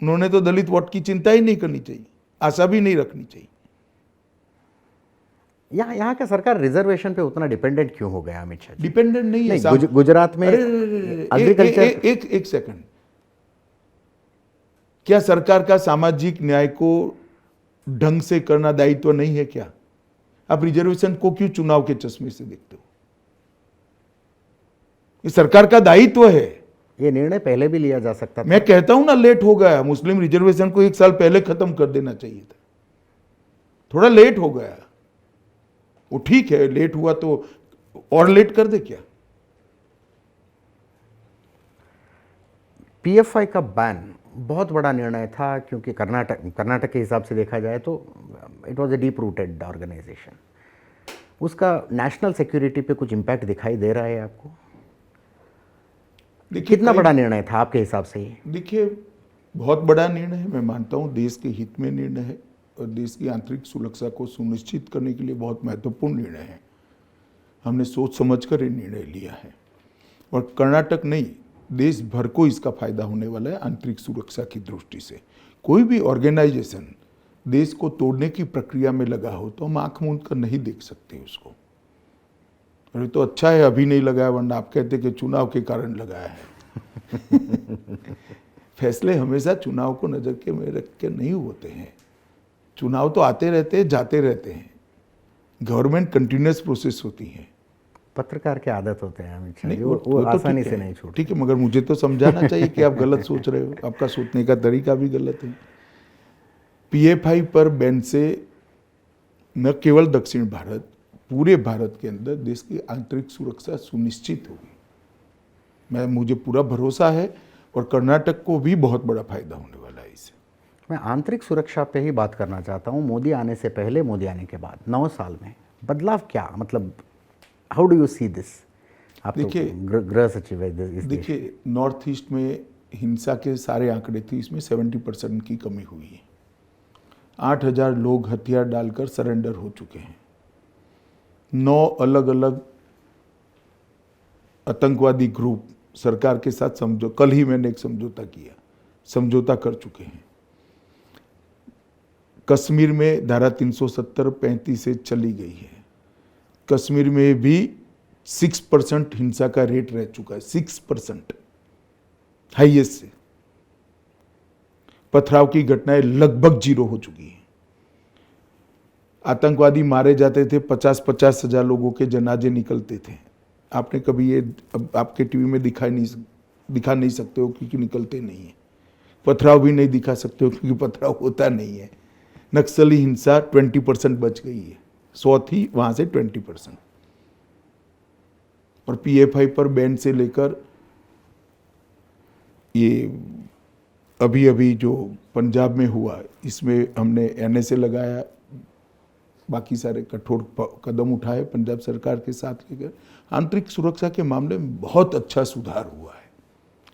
S2: उन्होंने तो दलित वोट की चिंता ही नहीं करनी चाहिए, आशा भी नहीं रखनी चाहिए।
S1: यहाँ का सरकार रिजर्वेशन पे उतना डिपेंडेंट क्यों हो गया अमित शाह जी?
S2: डिपेंडेंट नहीं है।
S1: गुजरात में
S2: एग्रीकल्चर, एक सेकंड, क्या सरकार का सामाजिक न्याय को ढंग से करना दायित्व नहीं है क्या? आप रिजर्वेशन को क्यों चुनाव के चश्मे से देखते हो? ये सरकार का दायित्व है।
S1: ये निर्णय पहले भी लिया जा सकता था।
S2: मैं कहता हूं ना, लेट हो गया। मुस्लिम रिजर्वेशन को 1 साल पहले खत्म कर देना चाहिए था, थोड़ा लेट हो गया। वो ठीक है, लेट हुआ तो और लेट कर दे क्या?
S1: पीएफआई का बैन बहुत बड़ा निर्णय था, क्योंकि कर्नाटक के हिसाब से देखा जाए तो it was a deep rooted organisation. उसका नेशनल सिक्योरिटी पे कुछ इम्पैक्ट दिखाई दे रहा है आपको? कितना बड़ा निर्णय था आपके हिसाब से ये?
S2: देखिए, बहुत बड़ा निर्णय है, मैं मानता हूँ देश के हित में निर्णय है और देश की आंतरिक सुरक्षा को सुनिश्चित करने के लिए बहुत महत्वपूर्ण निर्णय है। हमने सोच समझकर ये निर्णय लिया है और कर्नाटक नहीं, देश भर को इसका फायदा होने वाला है। आंतरिक सुरक्षा की दृष्टि से कोई भी ऑर्गेनाइजेशन देश को तोड़ने की प्रक्रिया में लगा हो तो हम आंख मूंद कर नहीं देख सकते उसको। अरे तो अच्छा है अभी नहीं लगाया, वरना आप कहते कि चुनाव के कारण लगाया है। फैसले हमेशा चुनाव को नजर के में रख के नहीं होते हैं। चुनाव तो आते रहते हैं, जाते रहते हैं। गवर्नमेंट कंटिन्यूअस प्रोसेस होती है।
S1: पत्रकार की आदत होते हैं अमित शाह जी,
S2: वो
S1: वो
S2: तो
S1: आसानी
S2: ठीक
S1: से
S2: है,
S1: नहीं छूटते।
S2: ठीक है, मगर मुझे तो समझाना चाहिए कि आप गलत सोच रहे हो, आपका सोचने का तरीका भी गलत है। पीएफआई पर बैन से न केवल दक्षिण भारत, पूरे भारत के अंदर देश की आंतरिक सुरक्षा सुनिश्चित होगी। मुझे पूरा भरोसा है और कर्नाटक को भी बहुत बड़ा फायदा होने वाला है इससे।
S1: मैं आंतरिक सुरक्षा पे ही बात करना चाहता हूँ। मोदी आने से पहले, मोदी आने के बाद 9 साल में बदलाव क्या, मतलब how do you see this? आप तो गृह सचिव है इस देश।
S2: देखिए, नॉर्थ ईस्ट में हिंसा के सारे आंकड़े थे, इसमें 70% की कमी हुई है। 8000 लोग हथियार डालकर सरेंडर हो चुके हैं। 9 अलग अलग आतंकवादी ग्रुप सरकार के साथ कल ही मैंने एक समझौता कर चुके हैं। कश्मीर में धारा 370 35 से चली गई है। कश्मीर में भी 6% हिंसा का रेट रह चुका है, 6% हाईएस्ट से। पथराव की घटनाएं लगभग 0 हो चुकी हैं। आतंकवादी मारे जाते थे, 50-50 हजार लोगों के जनाजे निकलते थे। आपने कभी ये आपके टीवी में दिखा नहीं सकते हो क्योंकि निकलते नहीं है। पथराव भी नहीं दिखा सकते हो क्योंकि पथराव होता नहीं है। नक्सली हिंसा 20% बच गई है, 100 थी वहां से 20%। और पीएफआई पर बैन से लेकर ये अभी जो पंजाब में हुआ, इसमें हमने एनएसए लगाया, बाकी सारे कठोर कदम उठाए पंजाब सरकार के साथ लेकर। आंतरिक सुरक्षा के मामले में बहुत अच्छा सुधार हुआ है।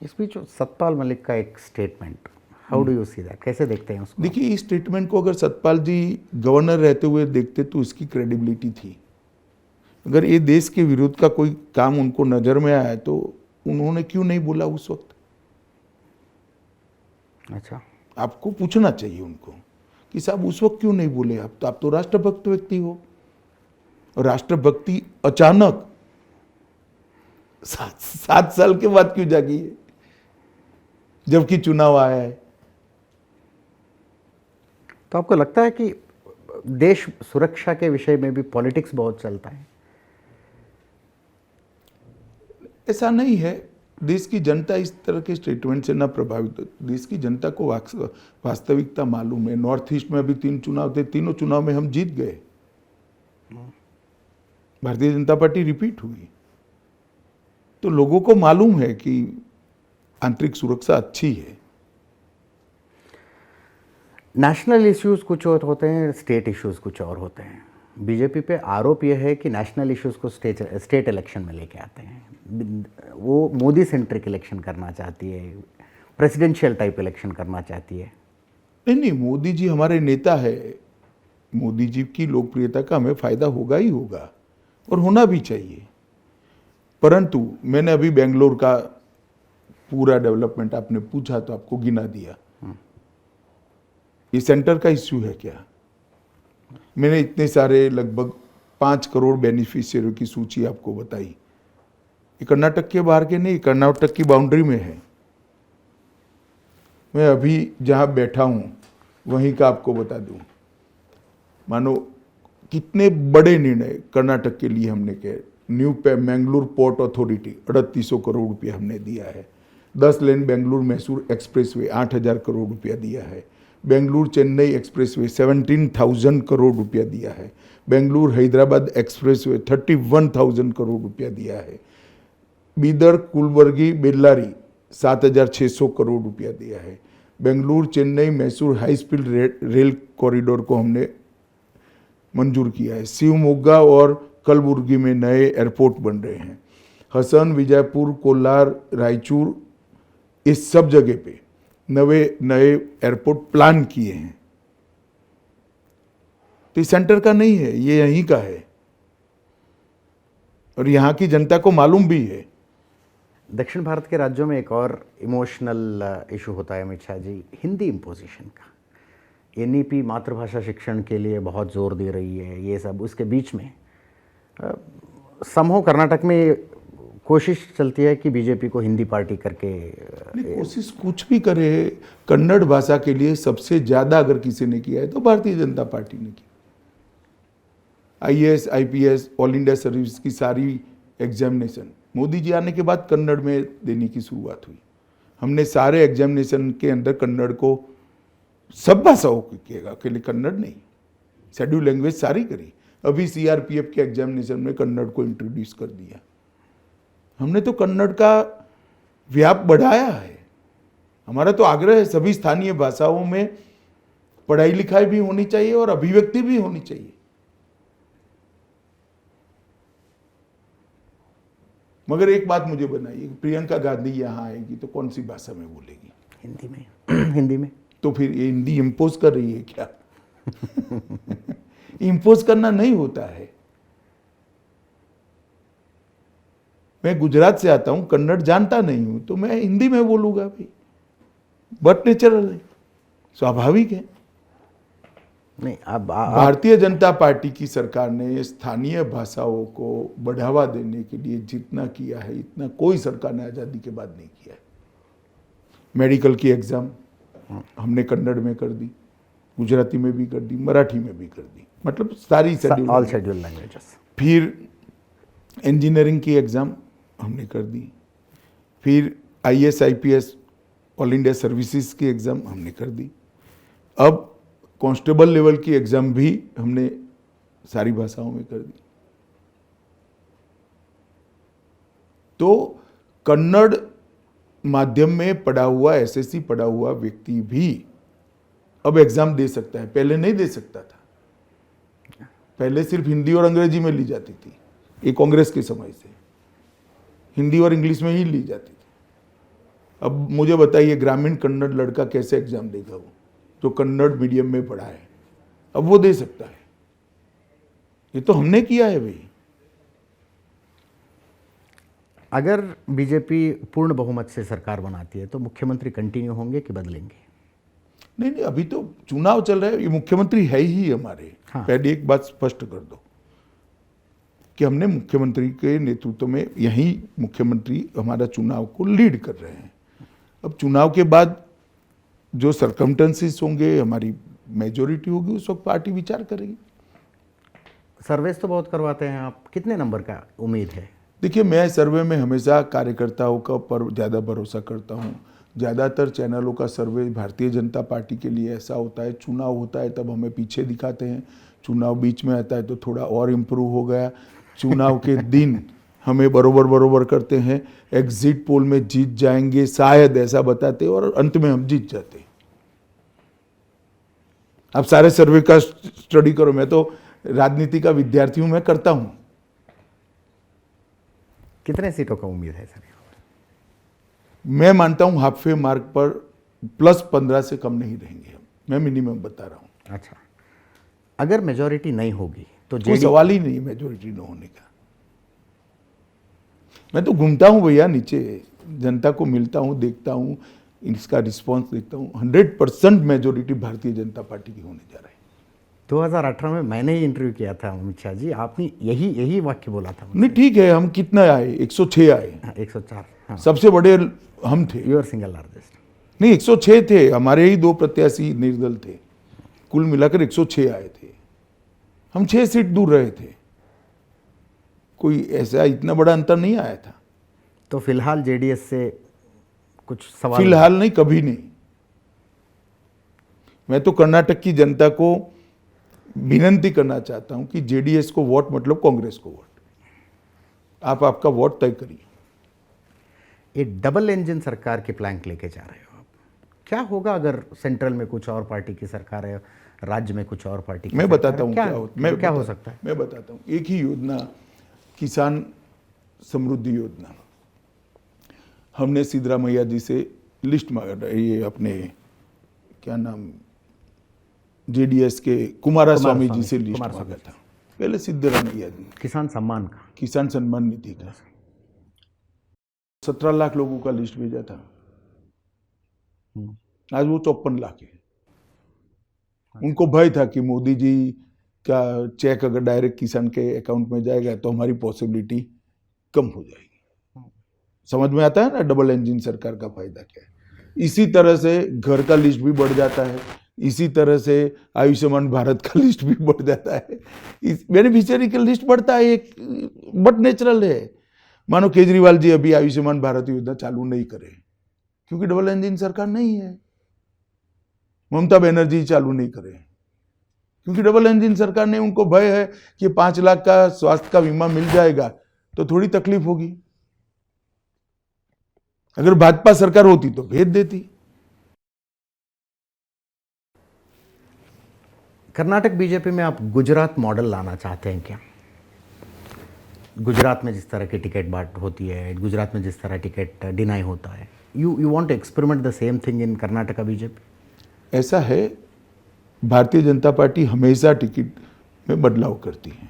S1: इस बीच सतपाल मलिक का एक statement, how do you see that, कैसे देखते हैं उसको?
S2: देखिए, इस स्टेटमेंट को अगर सतपाल जी गवर्नर रहते हुए देखते तो इसकी क्रेडिबिलिटी थी। अगर ये देश के विरुद्ध का कोई काम उनको नजर में आया तो उन्होंने क्यों नहीं बोला उस वक्त?
S1: अच्छा,
S2: आपको पूछना चाहिए उनको कि साहब उस वक्त क्यों नहीं बोले? आप तो राष्ट्रभक्त व्यक्ति हो, और राष्ट्रभक्ति अचानक 7 साल के बाद क्यों जागी है, जबकि चुनाव आया है?
S1: तो आपको लगता है कि देश सुरक्षा के विषय में भी पॉलिटिक्स बहुत चलता है?
S2: ऐसा नहीं है। देश की जनता इस तरह के स्टेटमेंट से ना प्रभावित हो। देश की जनता को वास्तविकता मालूम है। नॉर्थ ईस्ट में अभी 3 चुनाव थे, तीनों चुनाव में हम जीत गए। भारतीय जनता पार्टी रिपीट हुई। तो लोगों को मालूम है कि आंतरिक सुरक्षा अच्छी है।
S1: नेशनल इश्यूज कुछ और होते हैं, स्टेट इश्यूज कुछ और होते हैं। बीजेपी पे आरोप यह है कि नेशनल इश्यूज को स्टेट इलेक्शन में लेके आते हैं। वो मोदी सेंट्रिक इलेक्शन करना चाहती है, प्रेसिडेंशियल टाइप इलेक्शन करना चाहती है।
S2: नहीं, मोदी जी हमारे नेता है। मोदी जी की लोकप्रियता का हमें फायदा होगा ही होगा और होना भी चाहिए। परंतु मैंने अभी बेंगलोर का पूरा डेवलपमेंट आपने पूछा तो आपको गिना दिया। ये सेंटर का इश्यू है क्या? मैंने इतने सारे लगभग 5 करोड़ बेनिफिशियरी की सूची आपको बताई। ये कर्नाटक के बाहर के नहीं, कर्नाटक की बाउंड्री में है। मैं अभी जहाँ बैठा हूँ वहीं का आपको बता दूँ। मानो कितने बड़े निर्णय कर्नाटक के लिए हमने किए। New Mangalore port authority 3800 crore रुपया हमने दिया है। 10 लेन बेंगलुरु मैसूर एक्सप्रेसवे 8000 करोड़ रुपया दिया है। बेंगलुरु चेन्नई एक्सप्रेसवे 17,000 करोड़ रुपया दिया है। बेंगलुरु हैदराबाद एक्सप्रेसवे 31,000 करोड़ रुपया दिया है। बीदर कुलबर्गी बेल्लारी 7,600 करोड़ रुपया दिया है। Bengaluru Chennai Mysore high speed rail corridor को हमने मंजूर किया है। शिवमोगा और कलबुर्गी में नए एयरपोर्ट बन रहे हैं। हसन, विजयपुर, कोलार, रायचूर, इस सब जगह पे नए एयरपोर्ट प्लान किए हैं। तो ये सेंटर का नहीं है, ये यहीं का है और यहाँ की जनता को मालूम भी है।
S1: दक्षिण भारत के राज्यों में एक और इमोशनल इशू होता है अमित शाह जी, हिंदी इम्पोजिशन का। एनईपी मातृभाषा शिक्षण के लिए बहुत जोर दे रही है। ये सब उसके बीच में समूह कर्नाटक में कोशिश चलती है कि बीजेपी को हिंदी पार्टी करके
S2: कोशिश कुछ भी करे, कन्नड़ भाषा के लिए सबसे ज्यादा अगर किसी ने किया है तो भारतीय जनता पार्टी ने किया। IAS, IPS, all India service की सारी एग्जामिनेशन मोदी जी आने के बाद कन्नड़ में देने की शुरुआत हुई। हमने सारे एग्जामिनेशन के अंदर कन्नड़ को सब भाषाओं को किएगा, अकेले कन्नड़ नहीं, शेड्यूल लैंग्वेज सारी करी। अभी CRPF के एग्जामिनेशन में कन्नड़ को इंट्रोड्यूस कर दिया। हमने तो कन्नड़ का व्याप बढ़ाया है। हमारा तो आग्रह है सभी स्थानीय भाषाओं में पढ़ाई लिखाई भी होनी चाहिए और अभिव्यक्ति भी होनी चाहिए। मगर एक बात मुझे बनाइए, प्रियंका गांधी यहाँ आएगी तो कौन सी भाषा में बोलेगी?
S1: हिंदी में। हिंदी में।
S2: तो फिर ये हिंदी इम्पोज कर रही है क्या? इम्पोज करना नहीं होता है। मैं गुजरात से आता हूं, कन्नड़ जानता नहीं हूं, तो मैं हिंदी में बोलूंगा भाई, बट नेचुरल है, स्वाभाविक है।
S1: नहीं, अब
S2: भारतीय जनता पार्टी की सरकार ने स्थानीय भाषाओं को बढ़ावा देने के लिए जितना किया है इतना कोई सरकार ने आज़ादी के बाद नहीं किया है। मेडिकल की एग्जाम हमने कन्नड़ में कर दी, गुजराती में भी कर दी, मराठी में भी कर दी, मतलब सारी
S1: ऑल शेड्यूल लैंग्वेजेस।
S2: फिर इंजीनियरिंग की एग्ज़ाम हमने कर दी। फिर IAS, IPS, all India services की एग्ज़ाम हमने कर दी। अब कांस्टेबल लेवल की एग्ज़ाम भी हमने सारी भाषाओं में कर दी। तो कन्नड़ माध्यम में पढ़ा हुआ, SSC पढ़ा हुआ व्यक्ति भी अब एग्ज़ाम दे सकता है, पहले नहीं दे सकता था। पहले सिर्फ हिंदी और अंग्रेजी में ली जाती थी, ये कांग्रेस के समय से हिंदी और इंग्लिश में ही ली जाती थी। अब मुझे बताइए ग्रामीण कन्नड़ लड़का कैसे एग्जाम देगा, वो जो कन्नड़ मीडियम में पढ़ा है, अब वो दे सकता है। ये तो हमने किया है भाई।
S1: अगर बीजेपी पूर्ण बहुमत से सरकार बनाती है तो मुख्यमंत्री कंटिन्यू होंगे कि बदलेंगे?
S2: नहीं, अभी तो चुनाव चल रहा है, ये मुख्यमंत्री है ही हमारे।
S1: हाँ।
S2: पहले एक बात स्पष्ट कर दो, कि हमने मुख्यमंत्री के नेतृत्व में यही मुख्यमंत्री हमारा चुनाव को लीड कर रहे हैं। अब चुनाव के बाद जो सरकमटेंसेस होंगे, हमारी मेजोरिटी होगी, उस वक्त पार्टी विचार करेगी।
S1: सर्वेस तो बहुत करवाते हैं आप, कितने नंबर का उम्मीद है?
S2: देखिए, मैं सर्वे में हमेशा कार्यकर्ताओं का पर ज़्यादा भरोसा करता हूँ। ज़्यादातर चैनलों का सर्वे भारतीय जनता पार्टी के लिए ऐसा होता है, चुनाव होता है तब हमें पीछे दिखाते हैं, चुनाव बीच में आता है तो थोड़ा और इम्प्रूव हो गया, चुनाव के दिन हमें बरोबर करते हैं, एग्जिट पोल में जीत जाएंगे शायद ऐसा बताते हैं और अंत में हम जीत जाते हैं। आप सारे सर्वे का स्टडी करो, मैं तो राजनीति का विद्यार्थी हूं, मैं करता हूं।
S1: कितने सीटों का उम्मीद है सर?
S2: मैं मानता हूं हाफवे मार्क पर +15 से कम नहीं रहेंगे हम, मैं मिनिमम बता रहा हूं।
S1: अच्छा, अगर मेजोरिटी नहीं होगी तो
S2: कोई सवाल ही नहीं मेजोरिटी न होने का। मैं तो घूमता हूं भैया नीचे, जनता को मिलता हूं, देखता हूं, इसका रिस्पॉन्स देखता हूं। 100% मेजोरिटी भारतीय जनता पार्टी की होने जा रही है।
S1: 2018 में मैंने ही इंटरव्यू किया था अमित शाह जी, आपने यही वाक्य बोला था।
S2: नहीं ठीक है, हम कितना आए? 106 आए।
S1: 104। हाँ,
S2: सबसे बड़े हम थे।
S1: Your single largest.
S2: नहीं, 106 थे, हमारे ही 2 प्रत्याशी निर्दल थे, कुल मिलाकर 106 आए थे। हम 6 सीट दूर रहे थे, कोई ऐसा इतना बड़ा अंतर नहीं आया था।
S1: तो फिलहाल जेडीएस से कुछ सवाल?
S2: फिलहाल नहीं, कभी नहीं। मैं तो कर्नाटक की जनता को विनंती करना चाहता हूं कि जेडीएस को वोट मतलब कांग्रेस को वोट, आप आपका वोट तय करिए।
S1: ये डबल इंजन सरकार की प्लैंक लेके जा रहे हो आप, क्या होगा अगर सेंट्रल में कुछ और पार्टी की सरकार है, राज्य में कुछ और पार्टी की?
S2: मैं बताता हूँ
S1: क्या हो सकता है।
S2: मैं बताता हूँ। एक ही योजना, किसान समृद्धि योजना, हमने सिद्धरामैया जी से लिस्ट मांगा, ये अपने क्या नाम, जेडीएस के कुमारस्वामी जी से लिस्ट मांगा था पहले, सिद्धरामैया जी,
S1: किसान सम्मान का,
S2: किसान सम्मान निधि का। 17 लाख लोगों का लिस्ट भेजा था, आज वो 54 लाख है। उनको भय था कि मोदी जी का चेक अगर डायरेक्ट किसान के अकाउंट में जाएगा तो हमारी पॉसिबिलिटी कम हो जाएगी। समझ में आता है ना डबल इंजन सरकार का फायदा क्या है। इसी तरह से घर का लिस्ट भी बढ़ जाता है, इसी तरह से आयुष्मान भारत का लिस्ट भी बढ़ जाता है, बेनिफिशियरी का लिस्ट बढ़ता है, एक बट नेचुरल है। मानो केजरीवाल जी अभी आयुष्मान भारत योजना चालू नहीं करे क्योंकि डबल इंजन सरकार नहीं है, ममता बनर्जी चालू नहीं करे क्योंकि डबल इंजन सरकार ने, उनको भय है कि 5 लाख का स्वास्थ्य का बीमा मिल जाएगा तो थोड़ी तकलीफ होगी। अगर भाजपा सरकार होती तो भेज देती।
S1: कर्नाटक बीजेपी में आप गुजरात मॉडल लाना चाहते हैं क्या? गुजरात में जिस तरह की टिकट बांट होती है, गुजरात में जिस तरह टिकट डिनाई होता है, you want to experiment the same thing in Karnataka BJP?
S2: ऐसा है, भारतीय जनता पार्टी हमेशा टिकट में बदलाव करती है।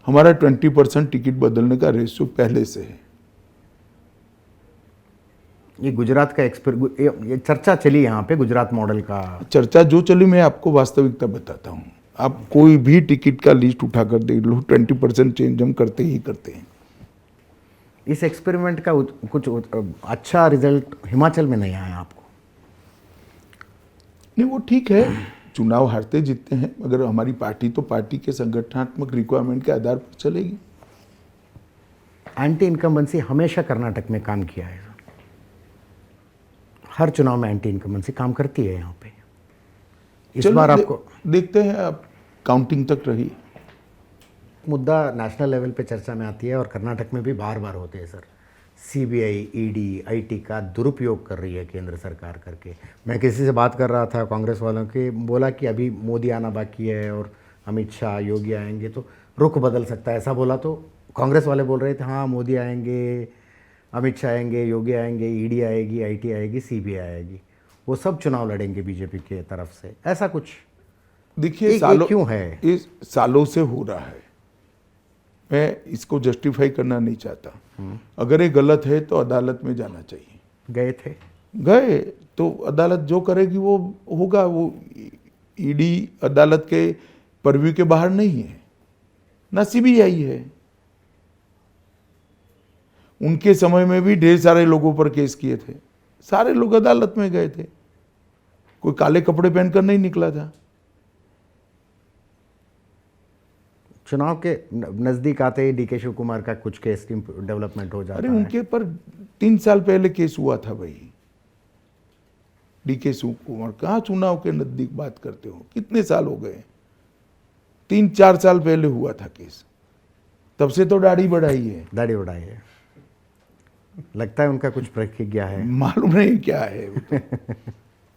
S2: हमारा 20% टिकट बदलने का रेशियो पहले से है।
S1: ये गुजरात का ये चर्चा चली यहाँ पे गुजरात मॉडल का।
S2: चर्चा जो चली, मैं आपको वास्तविकता बताता हूँ। आप कोई भी टिकट का लिस्ट उठाकर देख लो, 20% चेंज हम करते ही करते हैं।
S1: इस एक्सपेरिमेंट का कुछ अच्छा रिजल्ट हिमाचल में नहीं आया आपको?
S2: नहीं, वो ठीक है, चुनाव हारते जीतते हैं, मगर हमारी पार्टी तो पार्टी के संगठनात्मक रिक्वायरमेंट के आधार पर चलेगी।
S1: एंटी इनकम्बेंसी हमेशा कर्नाटक में काम किया है, हर चुनाव में एंटी इनकम्बेंसी काम करती है यहाँ पे। इस बार आपको
S2: देखते हैं, आप काउंटिंग तक रही।
S1: मुद्दा नेशनल लेवल पे चर्चा में आती है और कर्नाटक में भी बार बार होते हैं सर। सीबीआई, ईडी, आईटी का दुरुपयोग कर रही है केंद्र सरकार करके। मैं किसी से बात कर रहा था कांग्रेस वालों के, बोला कि अभी मोदी आना बाकी है और अमित शाह, योगी आएंगे तो रुख बदल सकता है, ऐसा बोला। तो कांग्रेस वाले बोल रहे थे हाँ मोदी आएंगे, अमित शाह आएंगे, योगी आएंगे, ईडी आएगी, आईटी आएगी, सीबीआई आएगी, वो सब चुनाव लड़ेंगे बीजेपी के तरफ से, ऐसा कुछ।
S2: देखिए
S1: सालों क्यों है,
S2: इस सालों से हो रहा है, मैं इसको जस्टिफाई करना नहीं चाहता। अगर ये गलत है तो अदालत में जाना चाहिए। गए तो अदालत जो करेगी वो होगा। वो ईडी अदालत के परव्यू के बाहर नहीं है, ना सीबीआई है। उनके समय में भी ढेर सारे लोगों पर केस किए थे, सारे लोग अदालत में गए थे, कोई काले कपड़े पहनकर नहीं निकला था।
S1: चुनाव के नजदीक आते ही डीके शिव कुमार का कुछ केस डेवलपमेंट हो जाता
S2: अरे
S1: है।
S2: उनके पर 3 साल पहले केस हुआ था भाई। डीके शिव कुमार कहाँ चुनाव के नजदीक बात करते हो, कितने साल हो गए, 3-4 साल पहले हुआ था केस, तब से तो दाढ़ी बढ़ाई है।
S1: दाढ़ी उड़ाई है, लगता है उनका कुछ प्रतिज्ञा है।
S2: मालूम नहीं क्या है वो तो।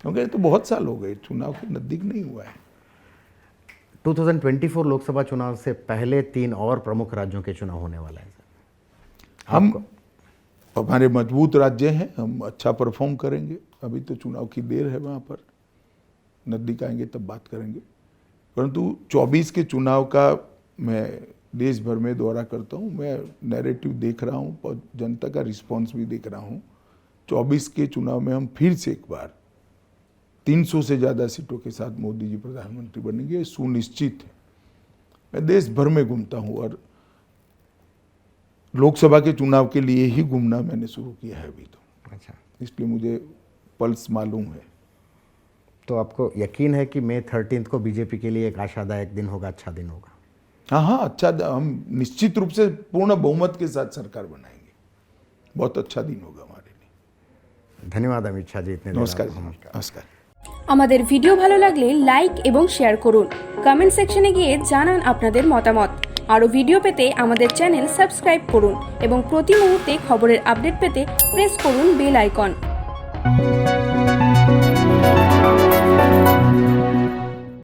S2: क्योंकि तो बहुत साल हो गए, चुनाव के नजदीक नहीं हुआ है।
S1: 2024 लोकसभा चुनाव से पहले 3 और प्रमुख राज्यों के चुनाव होने वाला है सर।
S2: हम हमारे मजबूत राज्य हैं, हम अच्छा परफॉर्म करेंगे। अभी तो चुनाव की देर है, वहाँ पर नजदीक आएंगे तब बात करेंगे। परंतु 24 के चुनाव का मैं देश भर में दौरा करता हूँ, मैं नैरेटिव देख रहा हूँ और जनता का रिस्पांस भी देख रहा हूँ। 24 के चुनाव में हम फिर से एक बार 300 से ज़्यादा सीटों के साथ मोदी जी प्रधानमंत्री बनेंगे, सुनिश्चित है। मैं देश भर में घूमता हूँ और लोकसभा के चुनाव के लिए ही घूमना मैंने शुरू किया है अभी तो।
S1: अच्छा,
S2: इसलिए मुझे पल्स मालूम है।
S1: तो आपको यकीन है कि मई 13 को बीजेपी के लिए एक आशादायक दिन होगा, अच्छा दिन होगा?
S2: हाँ हाँ, अच्छा, हम निश्चित रूप से पूर्ण बहुमत के साथ सरकार बनाएंगे। बहुत अच्छा दिन होगा हमारे लिए।
S1: धन्यवाद अमित शाह जी, इतने देर
S2: नमस्कार
S1: आपको।
S2: नमस्कार।
S3: আমাদের ভিডিও ভালো লাগলে লাইক এবং শেয়ার করুন, কমেন্ট সেকশনে গিয়ে জানান আপনাদের মতামত। আরও ভিডিও পেতে আমাদের চ্যানেল সাবস্ক্রাইব করুন এবং প্রতি মুহূর্তে খবরের আপডেট পেতে প্রেস করুন বেল আইকন।